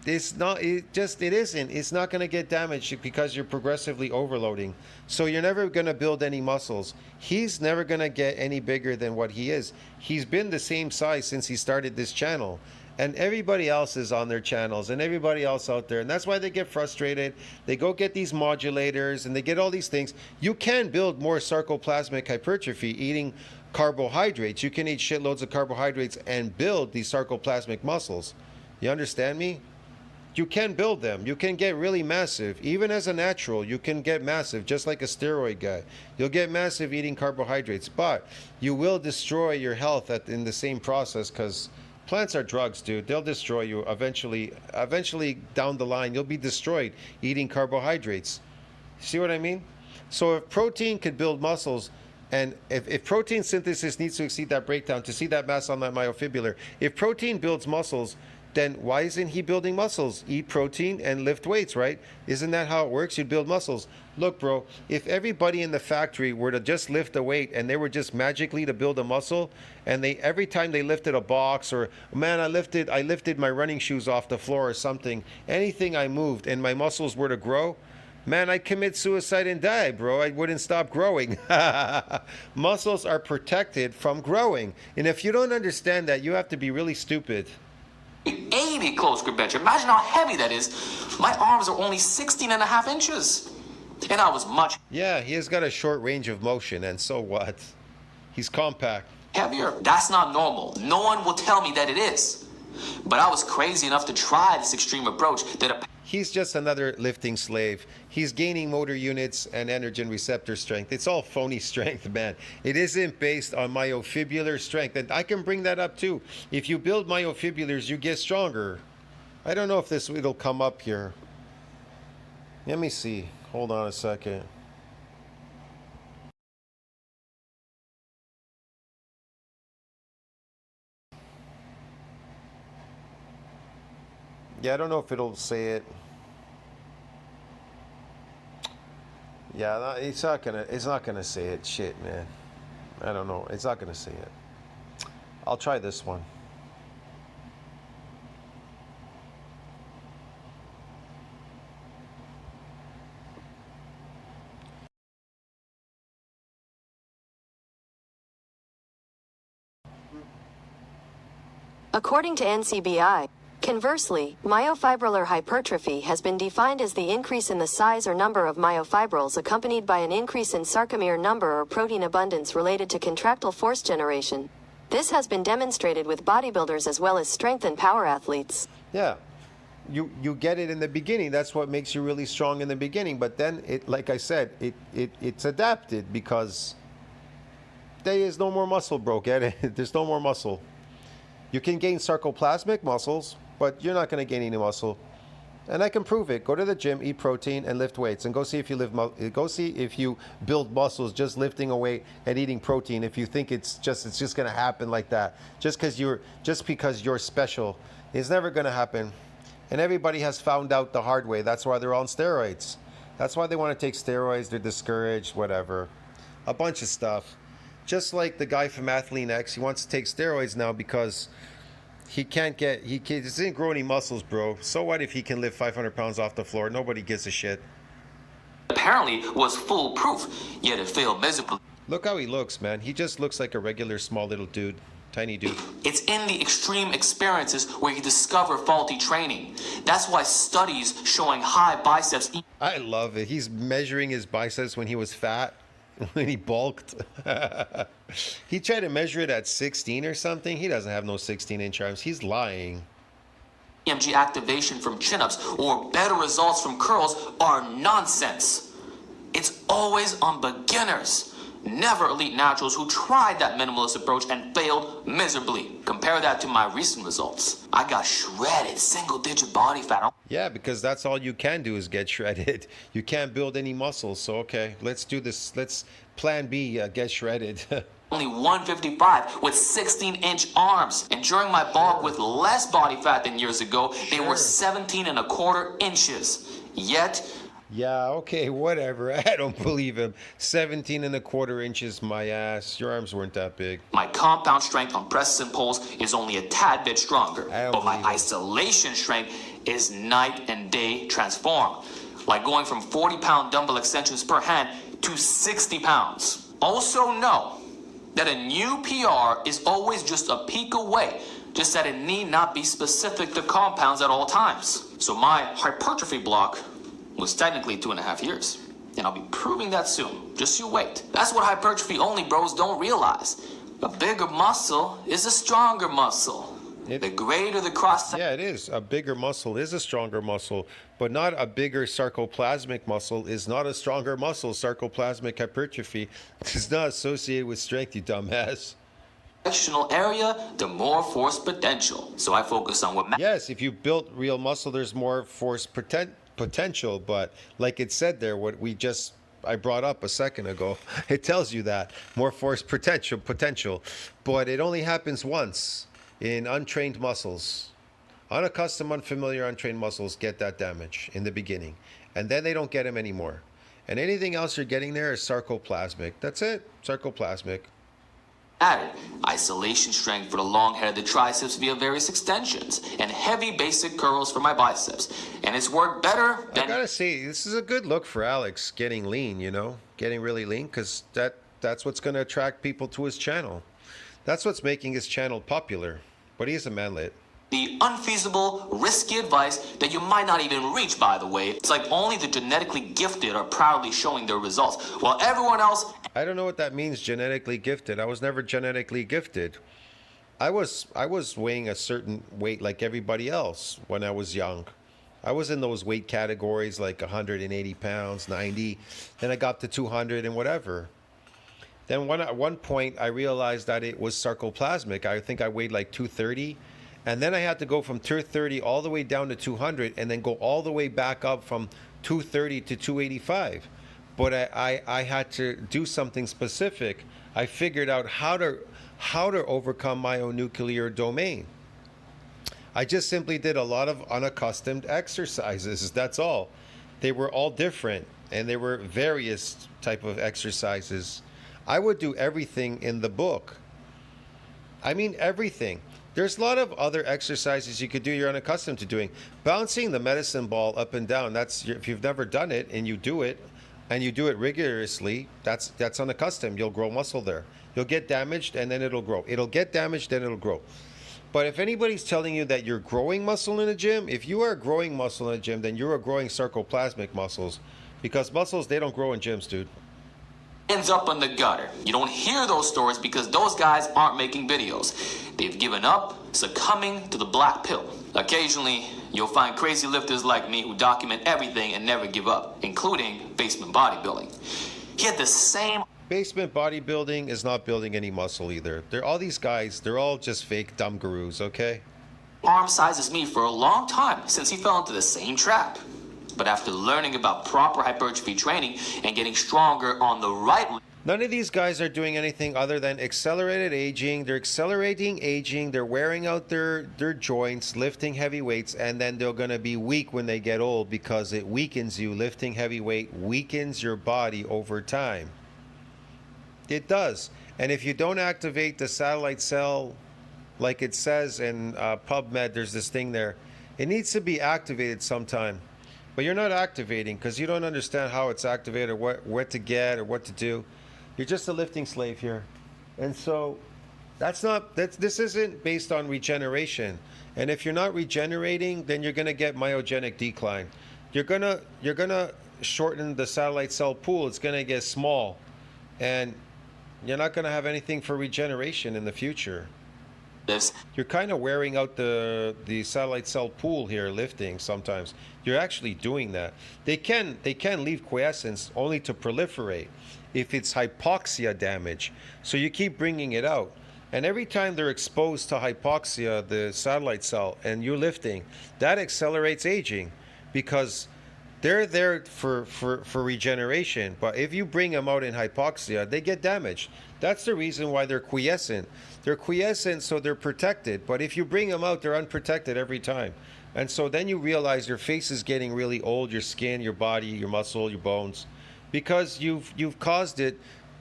S1: it's not going to get damaged because you're progressively overloading. So you're never going to build any muscles. He's never going to get any bigger than what he is. He's been the same size since he started this channel. And everybody else is on their channels and everybody else out there. And that's why they get frustrated. They go get these modulators and they get all these things. You can build more sarcoplasmic hypertrophy eating carbohydrates. You can eat shitloads of carbohydrates and build these sarcoplasmic muscles. You understand me? You can build them. You can get really massive. Even as a natural, you can get massive, just like a steroid guy. You'll get massive eating carbohydrates, but you will destroy your health in the same process because plants are drugs, dude. They'll destroy you eventually. Eventually, down the line, you'll be destroyed eating carbohydrates. See what I mean? So if protein could build muscles, and if protein synthesis needs to exceed that breakdown to see that mass on that myofibrillar, if protein builds muscles, then why isn't he building muscles? Eat protein and lift weights, right? Isn't that how it works? You'd build muscles. Look, bro, if everybody in the factory were to just lift a weight and they were just magically to build a muscle, and they every time they lifted a box or, man, I lifted my running shoes off the floor or something, anything I moved and my muscles were to grow, man, I'd commit suicide and die, bro. I wouldn't stop growing. Muscles are protected from growing. And if you don't understand that, you have to be really stupid.
S2: 80 close grip bench. Imagine how heavy that is. My arms are only 16 and a half inches. And I was much
S1: Yeah, he has got a short range of motion, and so what? He's compact.
S2: heavier. That's not normal. No one will tell me that it is. But I was crazy enough to try this extreme approach that
S1: He's just another lifting slave. He's gaining motor units and energen receptor strength. It's all phony strength, man. It isn't based on myofibular strength. And I can bring that up too. If you build myofibulars, you get stronger. I don't know if it'll come up here. Let me see. Hold on a second. Yeah, I don't know if it'll say it. Yeah, it's not gonna say it. Shit, man. I don't know. It's not gonna say it. I'll try this one.
S4: According to NCBI, conversely, myofibrillar hypertrophy has been defined as the increase in the size or number of myofibrils accompanied by an increase in sarcomere number or protein abundance related to contractile force generation. This has been demonstrated with bodybuilders as well as strength and power athletes.
S1: Yeah. You get it in the beginning. That's what makes you really strong in the beginning. But then it, like I said, it's adapted because there is no more muscle, bro. Get it? There's no more muscle. You can gain sarcoplasmic muscles, but you're not going to gain any muscle. And I can prove it. Go to the gym, eat protein, and lift weights, and go see if you build muscles just lifting a weight and eating protein. If you think it's just going to happen like that, just because you're special, it's never going to happen. And everybody has found out the hard way. That's why they're on steroids. That's why they want to take steroids. They're discouraged, whatever, a bunch of stuff. Just like the guy from Athlete X, he wants to take steroids now because he doesn't grow any muscles, bro. So what if he can lift 500 pounds off the floor? Nobody gives a shit.
S2: apparently was foolproof, yet it failed miserably.
S1: Look how he looks, man. He just looks like a regular small little dude. Tiny dude.
S2: It's in the extreme experiences where you discover faulty training. That's why studies showing high biceps.
S1: I love it. He's measuring his biceps when he was fat, when he bulked. He tried to measure it at 16 or something. He doesn't have no 16-inch arms. He's lying.
S2: EMG activation from chin-ups or better results from curls are nonsense. It's always on beginners. Never elite naturals who tried that minimalist approach and failed miserably. Compare that to my recent results. I got shredded, single-digit body fat.
S1: Yeah, because that's all you can do is get shredded. You can't build any muscles. So, okay, let's do this. Let's plan B, get shredded.
S2: Only 155 with 16-inch arms. And during my bulk with less body fat than years ago, they were 17 and a quarter inches. Yet,
S1: yeah, okay, whatever. I don't believe him. 17 and a quarter inches, my ass. Your arms weren't that big.
S2: my compound strength on presses and pulls is only a tad bit stronger. But my isolation strength is night and day transformed. Like going from 40-pound dumbbell extensions per hand to 60 pounds. Also know that a new PR is always just a peak away, just that it need not be specific to compounds at all times. So my hypertrophy block was technically 2.5 years. And I'll be proving that soon. Just you wait. That's what hypertrophy only bros don't realize. A bigger muscle is a stronger muscle. The greater the cross.
S1: Yeah, it is. A bigger muscle is a stronger muscle, but not a bigger sarcoplasmic muscle is not a stronger muscle. Sarcoplasmic hypertrophy is not associated with strength, you dumbass.
S2: Sectional area, the more force potential. So I focus on what
S1: Yes, if you built real muscle, there's more force potential, but like it said there, what I brought up a second ago, it tells you that more force potential, but it only happens once in untrained muscles. Unaccustomed, unfamiliar, untrained muscles get that damage in the beginning, and then they don't get them anymore. And anything else you're getting there is sarcoplasmic. That's it, sarcoplasmic.
S2: added. Isolation strength for the long-headed triceps via various extensions, and heavy basic curls for my biceps. And it's worked better
S1: I
S2: than
S1: gotta say, this is a good look for Alex, getting lean, getting really lean, because that's what's going to attract people to his channel. That's what's making his channel popular. But he's a manlet.
S2: the unfeasible, risky advice that you might not even reach, by the way. It's like only the genetically gifted are proudly showing their results, while everyone else...
S1: I don't know what that means, genetically gifted. I was never genetically gifted. I was weighing a certain weight like everybody else when I was young. I was in those weight categories like 180 pounds, 90. Then I got to 200 and whatever. Then at one point I realized that it was sarcoplasmic. I think I weighed like 230. And then I had to go from 230 all the way down to 200 and then go all the way back up from 230 to 285. But I had to do something specific. I figured out how to overcome myonuclear domain. I just simply did a lot of unaccustomed exercises. That's all. They were all different, and they were various type of exercises. I would do everything in the book. I mean everything. There's a lot of other exercises you could do you're unaccustomed to doing. Bouncing the medicine ball up and down, that's, if you've never done it and you do it, and you do it rigorously, that's unaccustomed. You'll grow muscle there. You'll get damaged and then it'll grow. It'll get damaged, then it'll grow. But if anybody's telling you that you're growing muscle in a gym, if you are growing muscle in a gym, then you are growing sarcoplasmic muscles. Because muscles, they don't grow in gyms, dude.
S2: Ends up in the gutter. You don't hear those stories because those guys aren't making videos. They've given up, succumbing to the black pill. Occasionally, you'll find crazy lifters like me who document everything and never give up, including basement bodybuilding. He had the same...
S1: Basement bodybuilding is not building any muscle either. They're all these guys, they're all just fake dumb gurus, okay?
S2: arm size as me for a long time since he fell into the same trap. But after learning about proper hypertrophy training and getting stronger on the right...
S1: None of these guys are doing anything other than accelerated aging. They're accelerating aging. They're wearing out their joints, lifting heavy weights, and then they're going to be weak when they get old because it weakens you. Lifting heavy weight weakens your body over time. It does. And if you don't activate the satellite cell, like it says in PubMed, there's this thing there. It needs to be activated sometime. But you're not activating because you don't understand how it's activated or what to get or what to do. You're just a lifting slave here. And so this isn't based on regeneration. And if you're not regenerating, then you're going to get myogenic decline. You're going to shorten the satellite cell pool. It's going to get small. And you're not going to have anything for regeneration in the future. You're kind of wearing out the satellite cell pool here lifting sometimes. You're actually doing that. They can leave quiescence only to proliferate if it's hypoxia damage. So you keep bringing it out. And every time they're exposed to hypoxia, the satellite cell, and you're lifting, that accelerates aging because they're there for regeneration. But if you bring them out in hypoxia, they get damaged. That's the reason why they're quiescent. They're quiescent so they're protected. But if you bring them out, they're unprotected every time. And so then you realize your face is getting really old, your skin, your body, your muscle, your bones. Because you've caused it,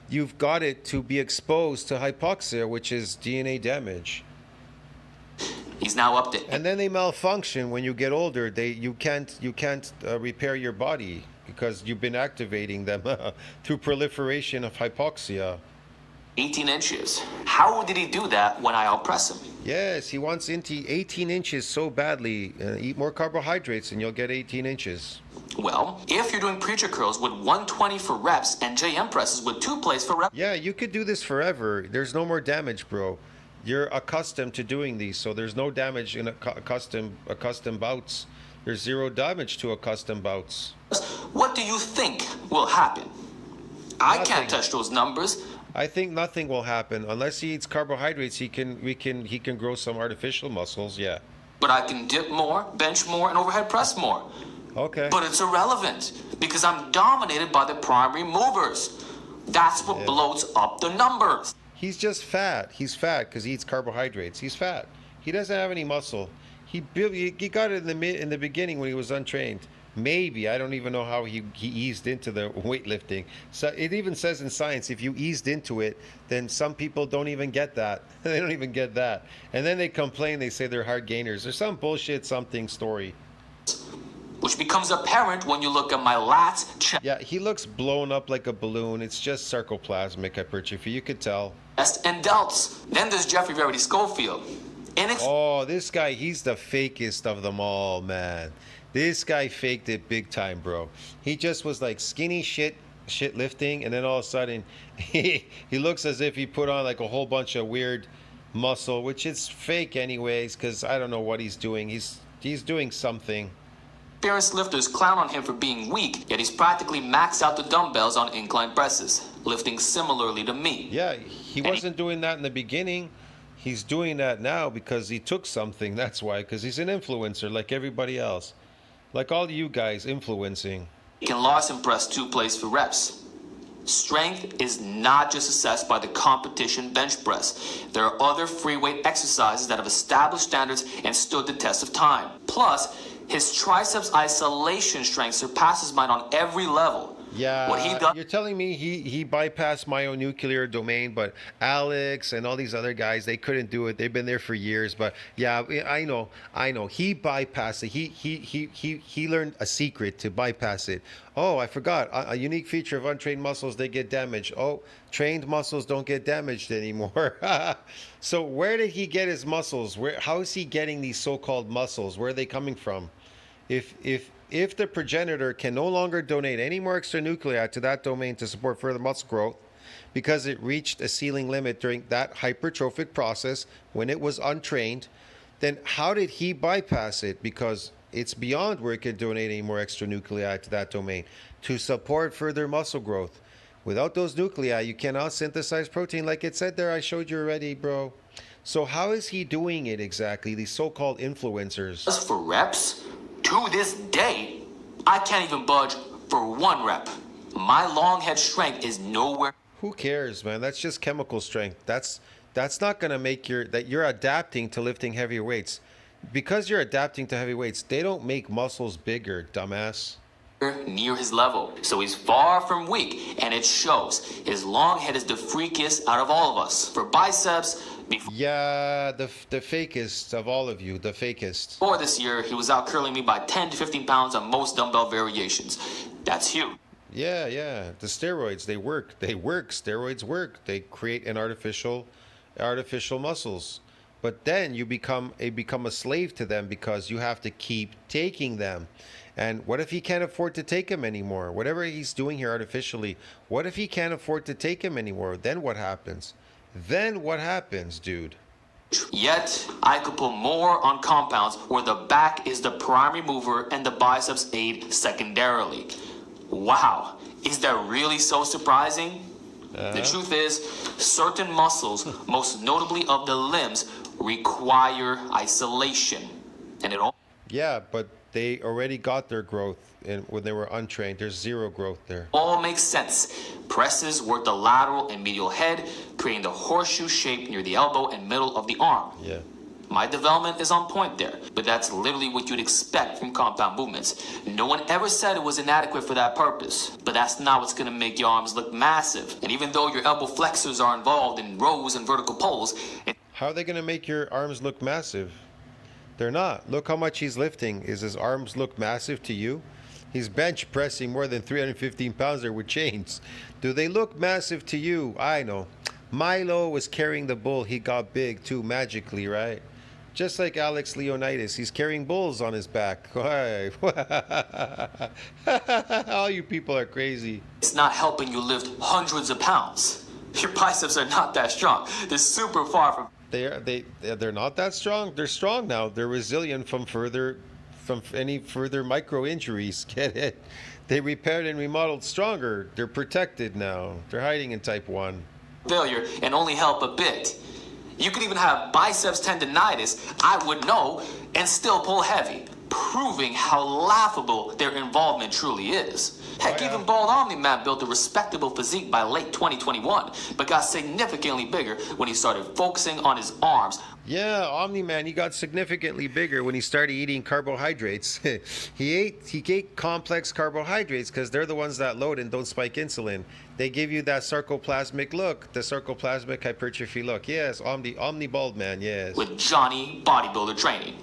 S1: you've got it to be exposed to hypoxia, which is DNA damage.
S2: He's now up to...
S1: And then they malfunction when you get older. You can't repair your body because you've been activating them through proliferation of hypoxia.
S2: 18 inches. How did he do that when I outpress him?
S1: Yes, he wants 18 inches so badly. Eat more carbohydrates and you'll get 18 inches.
S2: Well, if you're doing preacher curls with 120 for reps and JM presses with 2 plates for reps...
S1: Yeah, you could do this forever. There's no more damage, bro. You're accustomed to doing these, so there's no damage in accustomed bouts. There's zero damage to accustomed bouts.
S2: What do you think will happen? I
S1: Nothing.
S2: can't touch those numbers.
S1: I think nothing will happen unless he eats carbohydrates. He can grow some artificial muscles. Yeah.
S2: But I can dip more, bench more, and overhead press more.
S1: Okay.
S2: But it's irrelevant because I'm dominated by the primary movers. That's what bloats up the numbers.
S1: He's just fat. He's fat because he eats carbohydrates. He's fat. He doesn't have any muscle. He got it in the beginning when he was untrained. Maybe. I don't even know how he eased into the weightlifting. So it even says in science, if you eased into it, then some people don't even get that. They don't even get that. And then they complain. They say they're hard gainers. There's some bullshit something story.
S2: Which becomes apparent when you look at my lats,
S1: Yeah, he looks blown up like a balloon. It's just sarcoplasmic hypertrophy. You could tell.
S2: chest, and delts. Then there's Jeffrey Verity Schofield.
S1: Oh, this guy, he's the fakest of them all, man. This guy faked it big time, bro. He just was like skinny shit lifting, and then all of a sudden he looks as if he put on like a whole bunch of weird muscle, which is fake anyways, because I don't know what he's doing. He's doing something.
S2: Experienced lifters clown on him for being weak, yet he's practically maxed out the dumbbells on incline presses, lifting similarly to me.
S1: Yeah, he wasn't doing that in the beginning. He's doing that now because he took something. That's why, because he's an influencer like everybody else. Like all you guys influencing.
S2: Can Larson press 2 plates for reps? Strength is not just assessed by the competition bench press. There are other free weight exercises that have established standards and stood the test of time. Plus, his triceps isolation strength surpasses mine on every level.
S1: Yeah,
S2: what he does.
S1: You're telling me he bypassed Myonuclear domain, but Alex and all these other guys, they couldn't do it. They've been there for years. But yeah, I know. He bypassed it. He learned a secret to bypass it. Oh, I forgot. A unique feature of untrained muscles, they get damaged. Oh, trained muscles don't get damaged anymore. So where did he get his muscles? How is he getting these so-called muscles? Where are they coming from? If the progenitor can no longer donate any more extranuclei to that domain to support further muscle growth because it reached a ceiling limit during that hypertrophic process when it was untrained, then how did he bypass it? Because it's beyond where it can donate any more extranuclei to that domain to support further muscle growth. Without those nuclei, you cannot synthesize protein like it said there. I showed you already, bro. So how is he doing it exactly, these so-called influencers?
S2: As for reps, to this day, I can't even budge for 1 rep. My long head strength is nowhere.
S1: Who cares, man? That's just chemical strength. That's not gonna make you're adapting to lifting heavier weights. Because you're adapting to heavy weights, they don't make muscles bigger, dumbass.
S2: Near his level, so he's far from weak, and it shows. His long head is the freakiest out of all of us. For biceps,
S1: yeah, the fakest of all of you, the fakest.
S2: Before this year, he was out curling me by 10 to 15 pounds on most dumbbell variations. That's huge.
S1: Yeah. The steroids, they work. Steroids work. They create an artificial muscles. But then you become a slave to them because you have to keep taking them. And what if he can't afford to take them anymore? Whatever he's doing here artificially, what if he can't afford to take them anymore? Then what happens? Dude?
S2: Yet, I could put more on compounds where the back is the primary mover and the biceps aid secondarily. Wow, is that really so surprising? The truth is, certain muscles, most notably of the limbs, require isolation. And it all...
S1: Yeah, but they already got their growth when they were untrained. There's zero growth there.
S2: All makes sense. Presses work the lateral and medial head, creating the horseshoe shape near the elbow and middle of the arm.
S1: Yeah.
S2: My development is on point there, but that's literally what you'd expect from compound movements. No one ever said it was inadequate for that purpose, but that's not what's going to make your arms look massive. And even though your elbow flexors are involved in rows and vertical pulls...
S1: How are they going to make your arms look massive? They're not. Look how much he's lifting. Is his arms look massive to you? He's bench pressing more than 315 pounds there with chains. Do they look massive to you? I know. Milo was carrying the bull. He got big too magically, right? Just like Alex Leonidas. He's carrying bulls on his back. All you people are crazy.
S2: It's not helping you lift hundreds of pounds. Your biceps are not that strong. They're super far from...
S1: They're not that strong. They're strong now. They're resilient from any further micro injuries. Get it? They repaired and remodeled stronger. They're protected now. They're hiding in type 1.
S2: Failure and only help a bit. You could even have biceps tendonitis, I would know, and still pull heavy, proving how laughable their involvement truly is. Heck, even Bald Omni-Man built a respectable physique by late 2021, but got significantly bigger when he started focusing on his arms.
S1: Yeah, Omni-Man, he got significantly bigger when he started eating carbohydrates. He ate complex carbohydrates because they're the ones that load and don't spike insulin. They give you that sarcoplasmic look, the sarcoplasmic hypertrophy look. Yes, Omni Bald Man, yes.
S2: With Johnny bodybuilder training.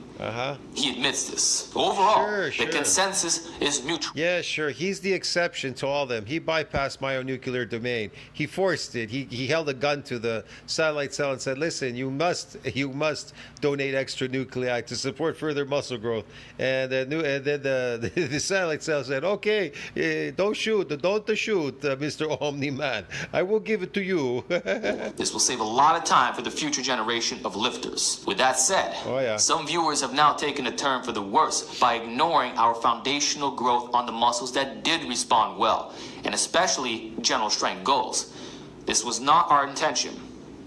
S2: He admits this. Overall,
S1: Sure.
S2: the consensus is mutual.
S1: Yeah, sure. He's the exception to all them. He bypassed myonuclear domain. He forced it. He held a gun to the satellite cell and said, "Listen, you must donate extra nuclei to support further muscle growth." And then the satellite cell said, "Okay, don't shoot, Mr. Omni Man. I will give it to you."
S2: This will save a lot of time for the future generation of lifters. With that said, some viewers have now taken a turn for the worse by ignoring our foundational growth on the muscles that did respond well, and especially general strength goals. This was not our intention.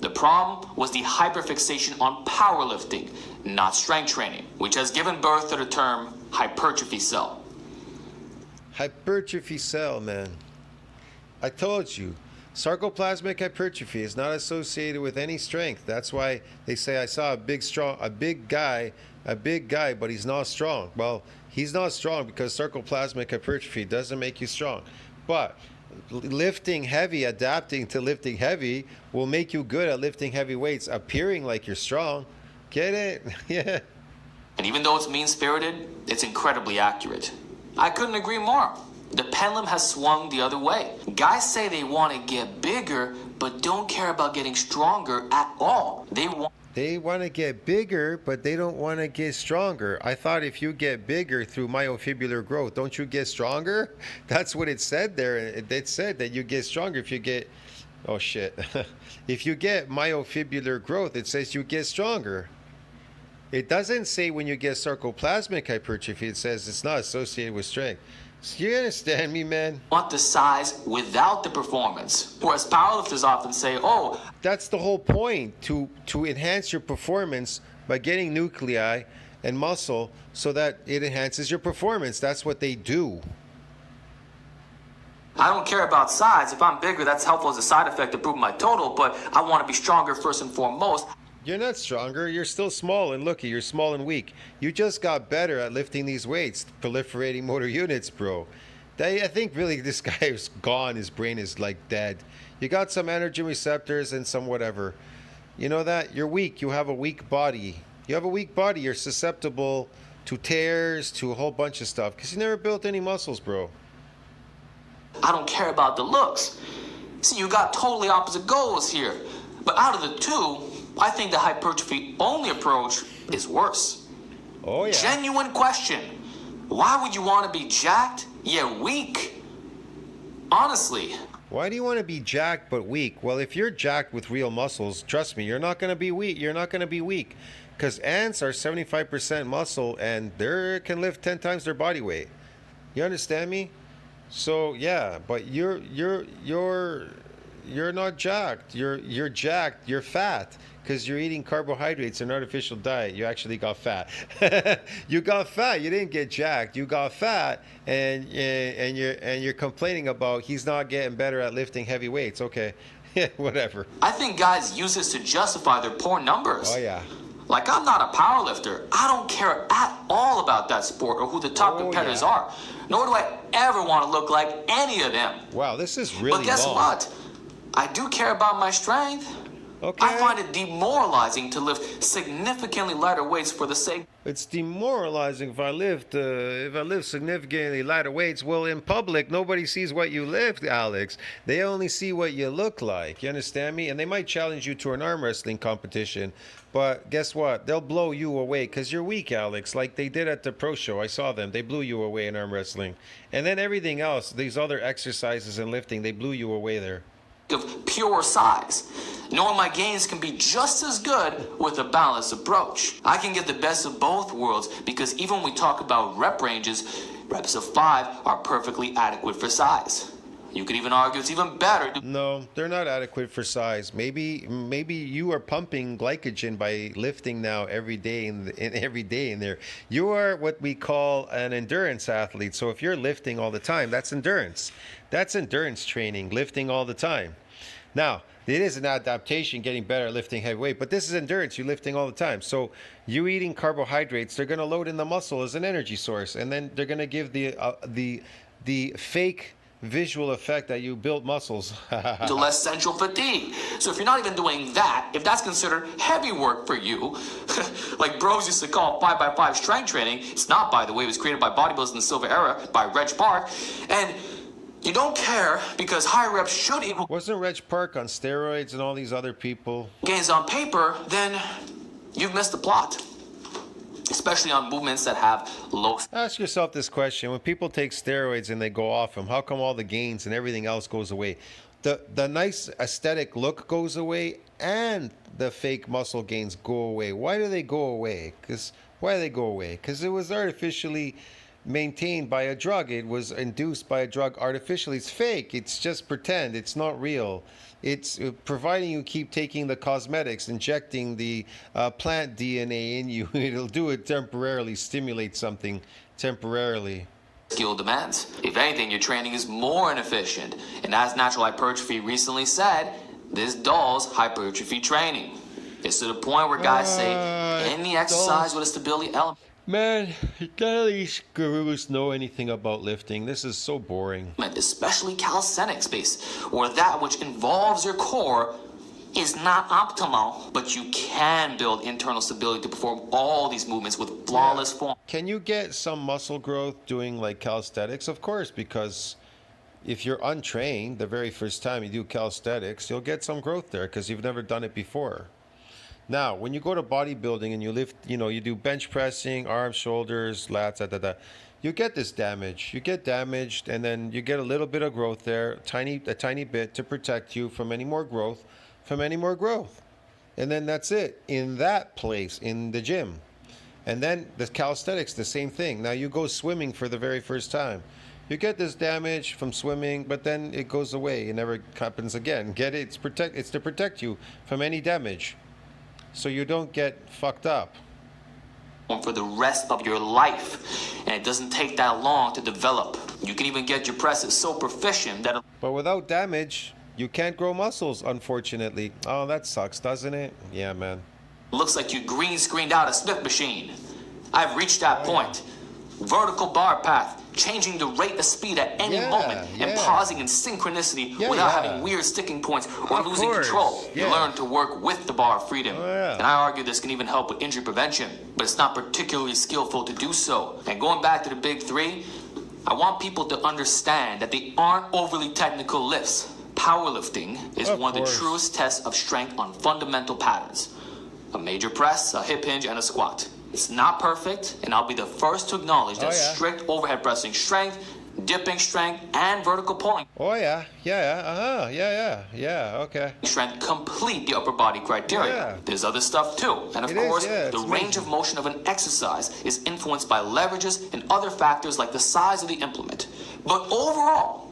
S2: The problem was the hyperfixation on powerlifting, not strength training, which has given birth to the term hypertrophy cell.
S1: Hypertrophy cell, man. I told you. Sarcoplasmic hypertrophy is not associated with any strength. That's why they say I saw a big guy, but he's not strong. Well, he's not strong because sarcoplasmic hypertrophy doesn't make you strong. But lifting heavy, adapting to lifting heavy will make you good at lifting heavy weights, appearing like you're strong. Get it? Yeah.
S2: And even though it's mean-spirited, it's incredibly accurate. I couldn't agree more. The pendulum has swung the other way. Guys say they want to get bigger, but don't care about getting stronger at all. They
S1: want to get bigger, but they don't want to get stronger. I thought if you get bigger through myofibrillar growth, don't you get stronger? That's what it said there. It said that you get stronger if you get... Oh, shit. If you get myofibrillar growth, it says you get stronger. It doesn't say when you get sarcoplasmic hypertrophy, it says it's not associated with strength. So you understand me, man?
S2: Want the size without the performance. Whereas powerlifters often say, oh...
S1: That's the whole point, to enhance your performance by getting nuclei and muscle so that it enhances your performance. That's what they do.
S2: I don't care about size. If I'm bigger, that's helpful as a side effect to improve my total, but I want to be stronger first and foremost.
S1: You're not stronger. You're still small and looky. You're small and weak. You just got better at lifting these weights, proliferating motor units, bro. I think really this guy is gone. His brain is like dead. You got some androgen receptors and some whatever. You know that? You're weak. You have a weak body. You have a weak body. You're susceptible to tears, to a whole bunch of stuff because you never built any muscles, bro.
S2: I don't care about the looks. See, you got totally opposite goals here. But out of the two, I think the hypertrophy-only approach is worse.
S1: Oh, yeah.
S2: Genuine question. Why would you want to be jacked yet weak? Honestly.
S1: Why do you want to be jacked but weak? Well, if you're jacked with real muscles, trust me, you're not going to be weak. You're not going to be weak. Because ants are 75% muscle and they can lift 10 times their body weight. You understand me? So, yeah, but you're not jacked. You're jacked. You're fat because you're eating carbohydrates and artificial diet. You actually got fat. You got fat. You didn't get jacked. You got fat, and you're complaining about he's not getting better at lifting heavy weights. Okay, whatever.
S2: I think guys use this to justify their poor numbers.
S1: Oh yeah.
S2: Like, I'm not a powerlifter. I don't care at all about that sport or who the top competitors are. Nor do I ever want to look like any of them.
S1: Wow, this is really
S2: But guess
S1: long.
S2: what? I do care about my strength.
S1: Okay.
S2: I find it demoralizing to lift significantly lighter weights for the sake.
S1: It's demoralizing if I lift significantly lighter weights. Well, in public, nobody sees what you lift, Alex. They only see what you look like. You understand me? And they might challenge you to an arm wrestling competition. But guess what? They'll blow you away because you're weak, Alex, like they did at the pro show. I saw them. They blew you away in arm wrestling. And then everything else, these other exercises and lifting, they blew you away there.
S2: Of pure size, knowing my gains can be just as good with a balanced approach. I can get the best of both worlds because even when we talk about rep ranges, reps of 5 are perfectly adequate for size. You could even argue it's even better.
S1: No, they're not adequate for size. Maybe you are pumping glycogen by lifting now every day in there. You are what we call an endurance athlete. So if you're lifting all the time, that's endurance. That's endurance training, lifting all the time. Now, it is an adaptation, getting better at lifting heavy weight, but this is endurance. You're lifting all the time. So you eating carbohydrates, they're going to load in the muscle as an energy source, and then they're going to give the fake visual effect that you built muscles.
S2: to less central fatigue. So if you're not even doing that, if that's considered heavy work for you, like bros used to call 5x5 strength training, it's not, by the way, it was created by bodybuilders in the Silver Era by Reg Park, and you don't care because high reps should equal
S1: Wasn't Reg Park on steroids and all these other people?
S2: gains on paper, then you've missed the plot. Especially on movements that have low.
S1: Ask yourself this question. When people take steroids and they go off them, how come all the gains and everything else goes away? The nice aesthetic look goes away and the fake muscle gains go away. Why do they go away? Why do they go away? Because it was artificially maintained by a drug. It was induced by a drug artificially. It's fake. It's just pretend. It's not real. It's providing you keep taking the cosmetics, injecting the plant DNA in you. It'll do it temporarily, stimulate something temporarily.
S2: Skill demands. If anything, your training is more inefficient. And as Natural Hypertrophy recently said, this dulls hypertrophy training. It's to the point where guys say any exercise with a stability element.
S1: Man, none of these gurus know anything about lifting. This is so boring.
S2: Especially calisthenics based, or that which involves your core, is not optimal, but you can build internal stability to perform all these movements with flawless form.
S1: Can you get some muscle growth doing like calisthenics? Of course, because if you're untrained the very first time you do calisthenics, you'll get some growth there because you've never done it before. Now, when you go to bodybuilding and you lift, you do bench pressing, arms, shoulders, lats, you get this damage. You get damaged, and then you get a little bit of growth there, a tiny bit to protect you from any more growth, And then that's it in that place, in the gym. And then the calisthenics, the same thing. Now you go swimming for the very first time. You get this damage from swimming, but then it goes away. It never happens again. Get it? It's to protect you from any damage, so you don't get fucked up
S2: for the rest of your life, and it doesn't take that long to develop. You can even get your presses so proficient that
S1: but without damage you can't grow muscles, unfortunately. Oh, that sucks, doesn't it? Yeah, man.
S2: it looks like you green screened out a Smith machine. I've reached that point. Vertical bar path, changing the rate of speed at any moment, and pausing in synchronicity without having weird sticking points or losing control. You learn to work with the bar of freedom. And I argue this can even help with injury prevention, but it's not particularly skillful to do so. And going back to the big three, I want people to understand that they aren't overly technical lifts. Powerlifting is one of the truest tests of strength on fundamental patterns. A major press, a hip hinge, and a squat. It's not perfect, and I'll be the first to acknowledge that strict overhead pressing strength, dipping strength, and vertical pulling
S1: okay.
S2: strength complete the upper body criteria. There's other stuff too, and of course, the range of motion of an exercise is influenced by leverages and other factors like the size of the implement. But overall,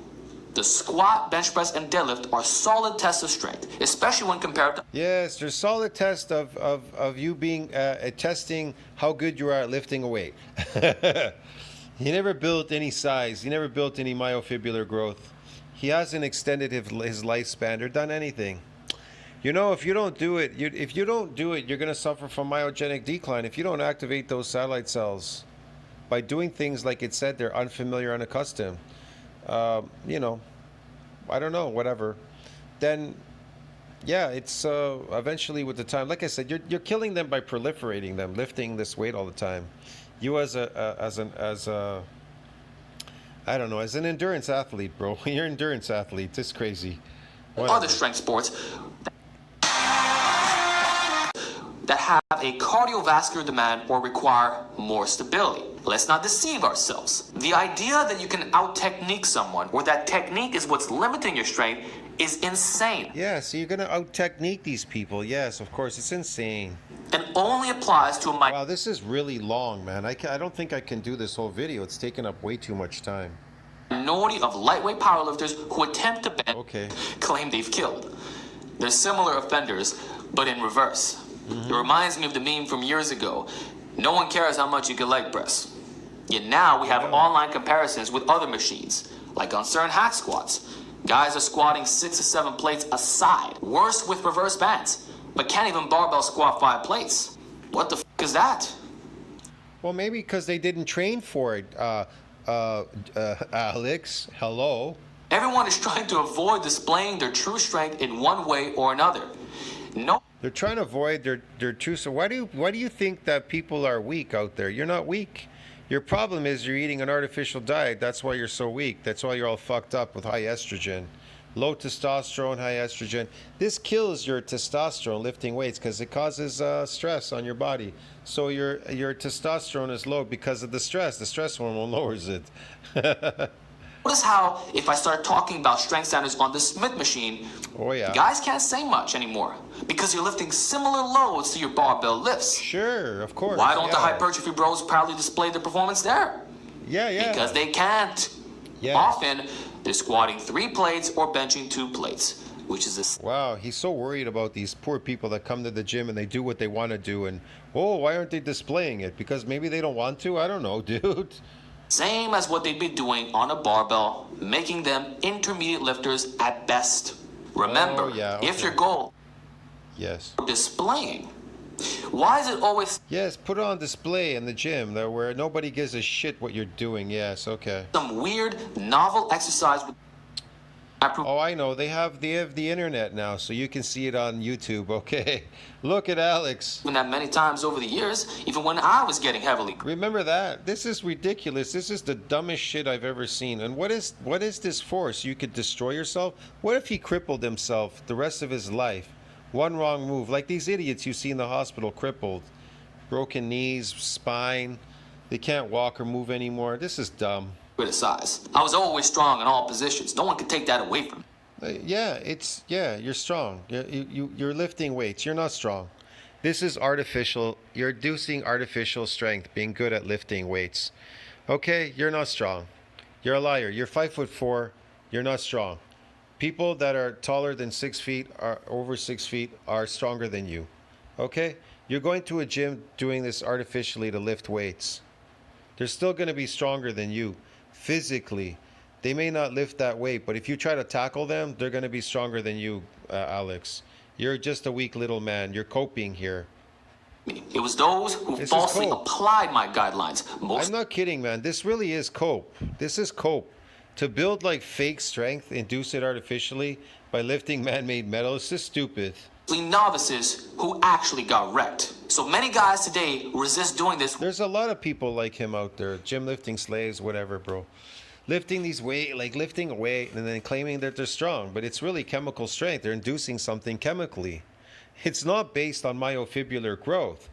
S2: the squat, bench press, and deadlift are solid tests of strength, especially when compared to...
S1: Yes, there's solid test of you being testing how good you are at lifting a weight. He never built any size. He never built any myofibrillar growth. He hasn't extended his lifespan or done anything. If you don't do it, you're going to suffer from myogenic decline. If you don't activate those satellite cells by doing things like it said, they're unfamiliar, unaccustomed. I don't know, whatever. Then, it's eventually with the time. Like I said, you're killing them by proliferating them, lifting this weight all the time. You as an endurance athlete, bro. You're an endurance athlete. It's crazy. Whatever.
S2: Other strength sports that have a cardiovascular demand or require more stability. Let's not deceive ourselves. The idea that you can out-technique someone or that technique is what's limiting your strength is insane.
S1: Yeah, so you're going to out-technique these people. Yes, of course. It's insane.
S2: And only applies to a
S1: Wow, this is really long, man. I don't think I can do this whole video. It's taken up way too much time.
S2: Minority of lightweight powerlifters who attempt to bend claim they've killed. They're similar offenders, but in reverse. It reminds me of the meme from years ago. No one cares how much you can leg press. Yet now we have online comparisons with other machines, like on certain hack squats. Guys are squatting 6 or 7 plates aside. Worse with reverse bands, but can't even barbell squat 5 plates. What the f*** is that?
S1: Well, maybe because they didn't train for it. Alex, hello.
S2: Everyone is trying to avoid displaying their true strength in one way or another. No.
S1: They're trying to avoid their true. So why do you think that people are weak out there? You're not weak. Your problem is you're eating an artificial diet. That's why you're so weak. That's why you're all fucked up with high estrogen, low testosterone, high estrogen. This kills your testosterone lifting weights because it causes stress on your body. So your testosterone is low because of the stress. The stress hormone lowers it.
S2: Notice how if I start talking about strength standards on the Smith machine,
S1: Oh yeah.
S2: guys can't say much anymore because you're lifting similar loads to your barbell lifts.
S1: Sure, of course.
S2: Why don't the
S1: yeah.
S2: hypertrophy bros proudly display their performance there?
S1: Yeah.
S2: Because they can't.
S1: Yeah.
S2: Often, they're squatting 3 plates or benching 2 plates, which is a
S1: Wow, he's so worried about these poor people that come to the gym and they do what they want to do, and why aren't they displaying it? Because maybe they don't want to? I don't know, dude.
S2: same as what they'd be doing on a barbell, making them intermediate lifters at best. Remember,
S1: Oh, yeah,
S2: if
S1: okay.
S2: your goal
S1: Yes.
S2: is displaying, why is it always
S1: Yes, put it on display in the gym there where nobody gives a shit what you're doing. Yes, okay.
S2: some weird, novel exercise with
S1: Oh, I know. They have the internet now, so you can see it on YouTube. Okay. Look at Alex.
S2: doing that many times over the years, even when I was getting heavily.
S1: Remember that? This is ridiculous. This is the dumbest shit I've ever seen. And what is this for? So you could destroy yourself? What if he crippled himself the rest of his life? One wrong move, like these idiots you see in the hospital, crippled, broken knees, spine. They can't walk or move anymore. This is dumb.
S2: Criticize. I was always strong in all positions. No one could take that away from me.
S1: You're strong. You're lifting weights. You're not strong. This is artificial. You're inducing artificial strength, being good at lifting weights. Okay, you're not strong. You're a liar. You're 5'4". You're not strong. People that are taller than 6 feet, are over 6 feet, are stronger than you. Okay? You're going to a gym doing this artificially to lift weights. They're still going to be stronger than you. Physically, they may not lift that weight, but if you try to tackle them, they're going to be stronger than you, Alex. You're just a weak little man. You're coping here.
S2: It was those who
S1: This is
S2: falsely
S1: cope.
S2: applied my guidelines.
S1: I'm not kidding, man. This really is cope. This is cope. To build like fake strength, induce it artificially by lifting man-made metal, is just stupid.
S2: Mostly novices who actually got wrecked. So many guys today resist doing this.
S1: There's a lot of people like him out there, gym lifting slaves, whatever, bro. Lifting these weight, like lifting a weight and then claiming that they're strong, but it's really chemical strength. They're inducing something chemically. It's not based on myofibular growth.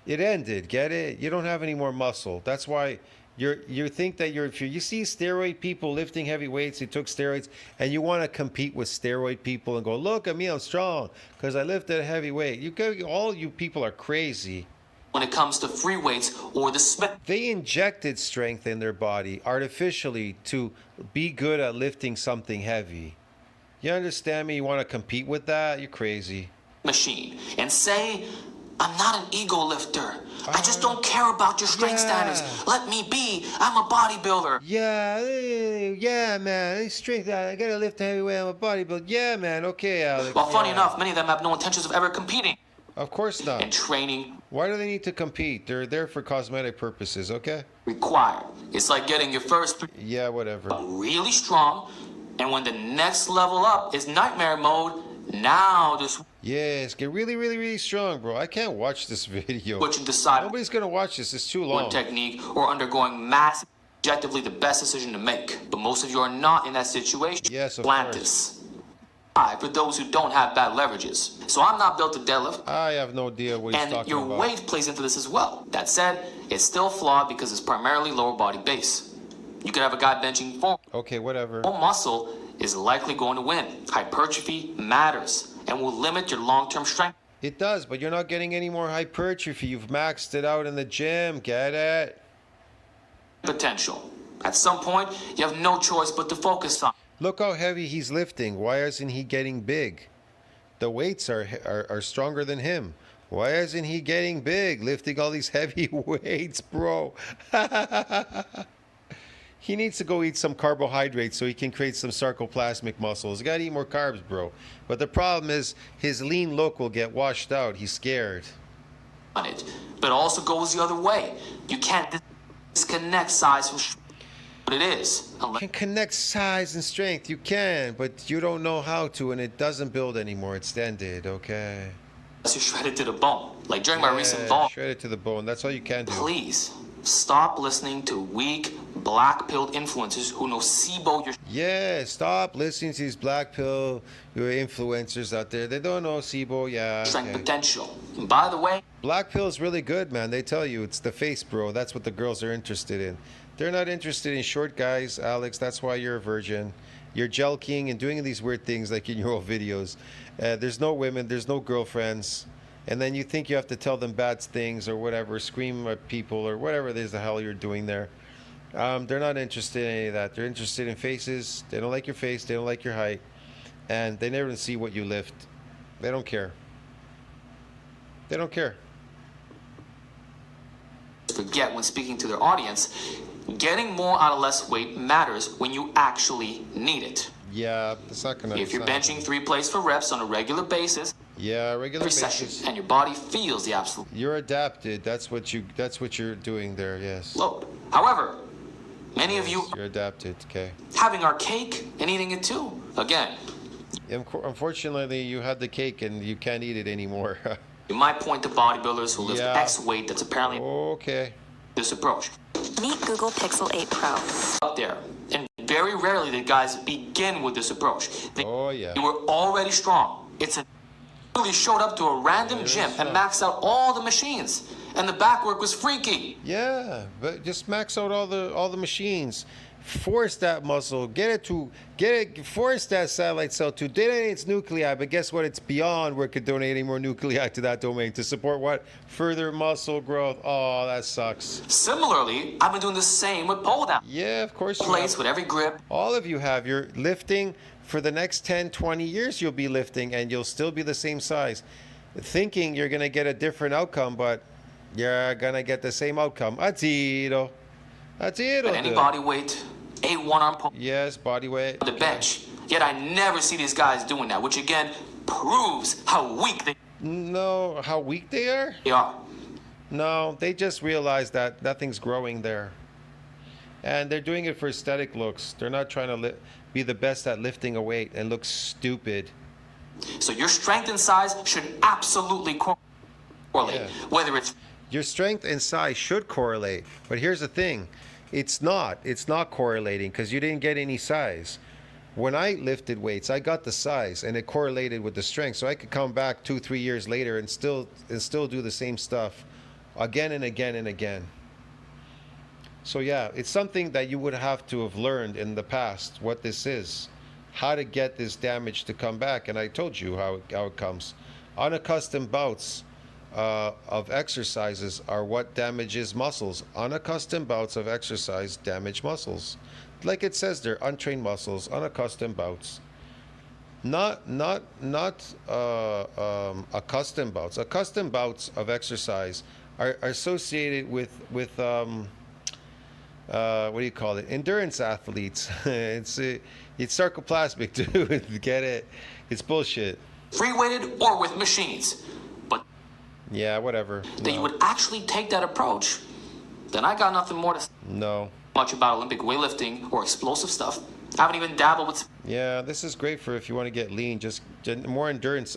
S1: It ended, get it? You don't have any more muscle. That's why you think that if you see steroid people lifting heavy weights, they took steroids, and you want to compete with steroid people and go, look at me, I'm strong because I lifted a heavy weight. All you people are crazy.
S2: When it comes to free weights or the Smith
S1: They injected strength in their body artificially to be good at lifting something heavy. You understand me? You want to compete with that? You're crazy.
S2: machine and say, I'm not an ego lifter. I just don't care about your strength standards. Let me be. I'm a bodybuilder.
S1: Yeah, man. Strength. I gotta lift a heavy weight. I'm a bodybuilder. Yeah, man. Okay, Alex.
S2: Well, funny
S1: yeah.
S2: enough, many of them have no intentions of ever competing
S1: Of course not.
S2: and training
S1: Why do they need to compete? They're there for cosmetic purposes, okay?
S2: required. It's like getting your first
S1: Yeah, whatever.
S2: really strong, and when the next level up is nightmare mode, now this
S1: Yes, get really, really, really strong, bro. I can't watch this video.
S2: switch and decide
S1: Nobody's gonna watch this. It's too long.
S2: one technique or undergoing mass objectively the best decision to make. But most of you are not in that situation.
S1: Yes, of
S2: Atlantis. For those who don't have bad leverages. So I'm not built to deadlift,
S1: I have no idea what he's
S2: and
S1: talking
S2: your
S1: about.
S2: weight plays into this as well. That said, it's still flawed because it's primarily lower body base. You could have a guy benching 4
S1: Okay, whatever.
S2: muscle is likely going to win. Hypertrophy matters and will limit your long-term strength
S1: It does, but you're not getting any more hypertrophy. You've maxed it out in the gym. Get it?
S2: potential. At some point, you have no choice but to focus on.
S1: Look how heavy he's lifting. Why isn't he getting big? The weights are stronger than him. Why isn't he getting big, lifting all these heavy weights, bro? He needs to go eat some carbohydrates so he can create some sarcoplasmic muscles. He got to eat more carbs, bro. But the problem is his lean look will get washed out. He's scared.
S2: On it, but it also goes the other way. You can't disconnect size from what it is.
S1: You
S2: Unless
S1: can connect size and strength. You can, but you don't know how to, and it doesn't build anymore. It's ended, okay?
S2: you're shredded to the bone. Like during my recent ball,
S1: shred it to the bone. That's all you can do.
S2: please stop listening to weak, black-pilled influencers who know SIBO your
S1: Yeah, stop listening to these black pill influencers out there. They don't know SIBO. Yeah,
S2: strength
S1: okay.
S2: potential. And by the way,
S1: Black pill is really good, man. They tell you it's the face, bro. That's what the girls are interested in. They're not interested in short guys, Alex. That's why you're a virgin. You're jelking and doing these weird things like in your old videos. There's no women. There's no girlfriends. And then you think you have to tell them bad things or whatever, scream at people or whatever it is the hell you're doing there. They're not interested in any of that. They're interested in faces. They don't like your face. They don't like your height. And they never see what you lift. They don't care. They don't care.
S2: forget when speaking to their audience, getting more out of less weight matters when you actually need it.
S1: Yeah, it's not gonna.
S2: If you're benching 3 plates for reps on a regular basis,
S1: yeah, regular
S2: every
S1: basis.
S2: session, and your body feels the absolute
S1: You're adapted. That's what you're doing there. Yes.
S2: load. However, many of you
S1: You're adapted. Okay.
S2: having our cake and eating it too. Again,
S1: Unfortunately, you had the cake and you can't eat it anymore.
S2: you might point to bodybuilders who lift
S1: Yeah.
S2: X weight that's apparently
S1: Okay.
S2: this approach
S3: Meet Google Pixel 8 Pro.
S2: up there. And very rarely the guys begin with this approach. They
S1: Oh yeah.
S2: were already strong. It's a really showed up to a random gym and maxed out all the machines. And the back work was freaky.
S1: Yeah, but just max out all the machines. Force that muscle. Force that satellite cell to donate its nuclei. But guess what? It's beyond where it could donate any more nuclei to that domain to support what? Further muscle growth. Oh, that sucks.
S2: Similarly, I've been doing the same with pole down
S1: Yeah, of course you
S2: plates
S1: have.
S2: with every grip.
S1: All of you have. You're lifting for the next 10, 20 years you'll be lifting and you'll still be the same size. Thinking you're going to get a different outcome, but you're going to get the same outcome. Atiro. Atiro.
S2: At any body weight, a one-arm pull
S1: Yes, body weight.
S2: on the bench. Yet I never see these guys doing that, which again proves how weak
S1: No, how weak they are?
S2: they are.
S1: No, they just realize that nothing's growing there. And they're doing it for aesthetic looks. They're not trying to be the best at lifting a weight and look stupid.
S2: So your strength and size should absolutely correlate.
S1: Yeah.
S2: Whether it's
S1: Your strength and size should correlate. But here's the thing. It's not correlating because you didn't get any size. When I lifted weights, I got the size and it correlated with the strength. So I could come back 2-3 years later and still do the same stuff again and again and again. So yeah, it's something that you would have to have learned in the past what this is, how to get this damage to come back. And I told you how it comes. Unaccustomed bouts of exercises are what damages muscles. Unaccustomed bouts of exercise damage muscles. Like it says there, untrained muscles, unaccustomed bouts. Not accustomed bouts. Accustomed bouts of exercise are associated with what do you call it? Endurance athletes. It's sarcoplasmic too. Get it? It's bullshit.
S2: free weighted or with machines. But
S1: Yeah, whatever.
S2: that you would actually take that approach, then I got nothing more to say
S1: No.
S2: much about Olympic weightlifting or explosive stuff. I haven't even dabbled with
S1: Yeah, this is great for if you want to get lean. Just more endurance,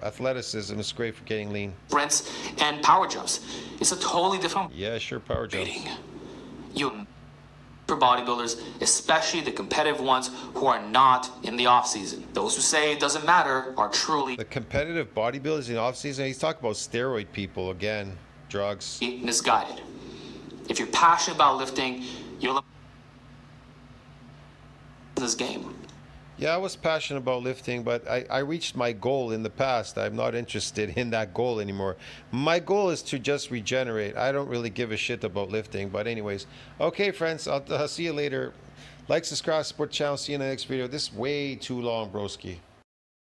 S1: athleticism is great for getting lean.
S2: sprints and power jumps. It's a totally different
S1: Yeah, sure, power jumps.
S2: rating. You for bodybuilders, especially the competitive ones who are not in the off season. Those who say it doesn't matter are truly
S1: The competitive bodybuilders in off season. He's talking about steroid people again, drugs.
S2: misguided. If you're passionate about lifting, you'll this game.
S1: Yeah, I was passionate about lifting, but I reached my goal in the past. I'm not interested in that goal anymore. My goal is to just regenerate. I don't really give a shit about lifting. But anyways, okay, friends, I'll see you later. Like, subscribe, support the channel. See you in the next video. This is way too long, broski.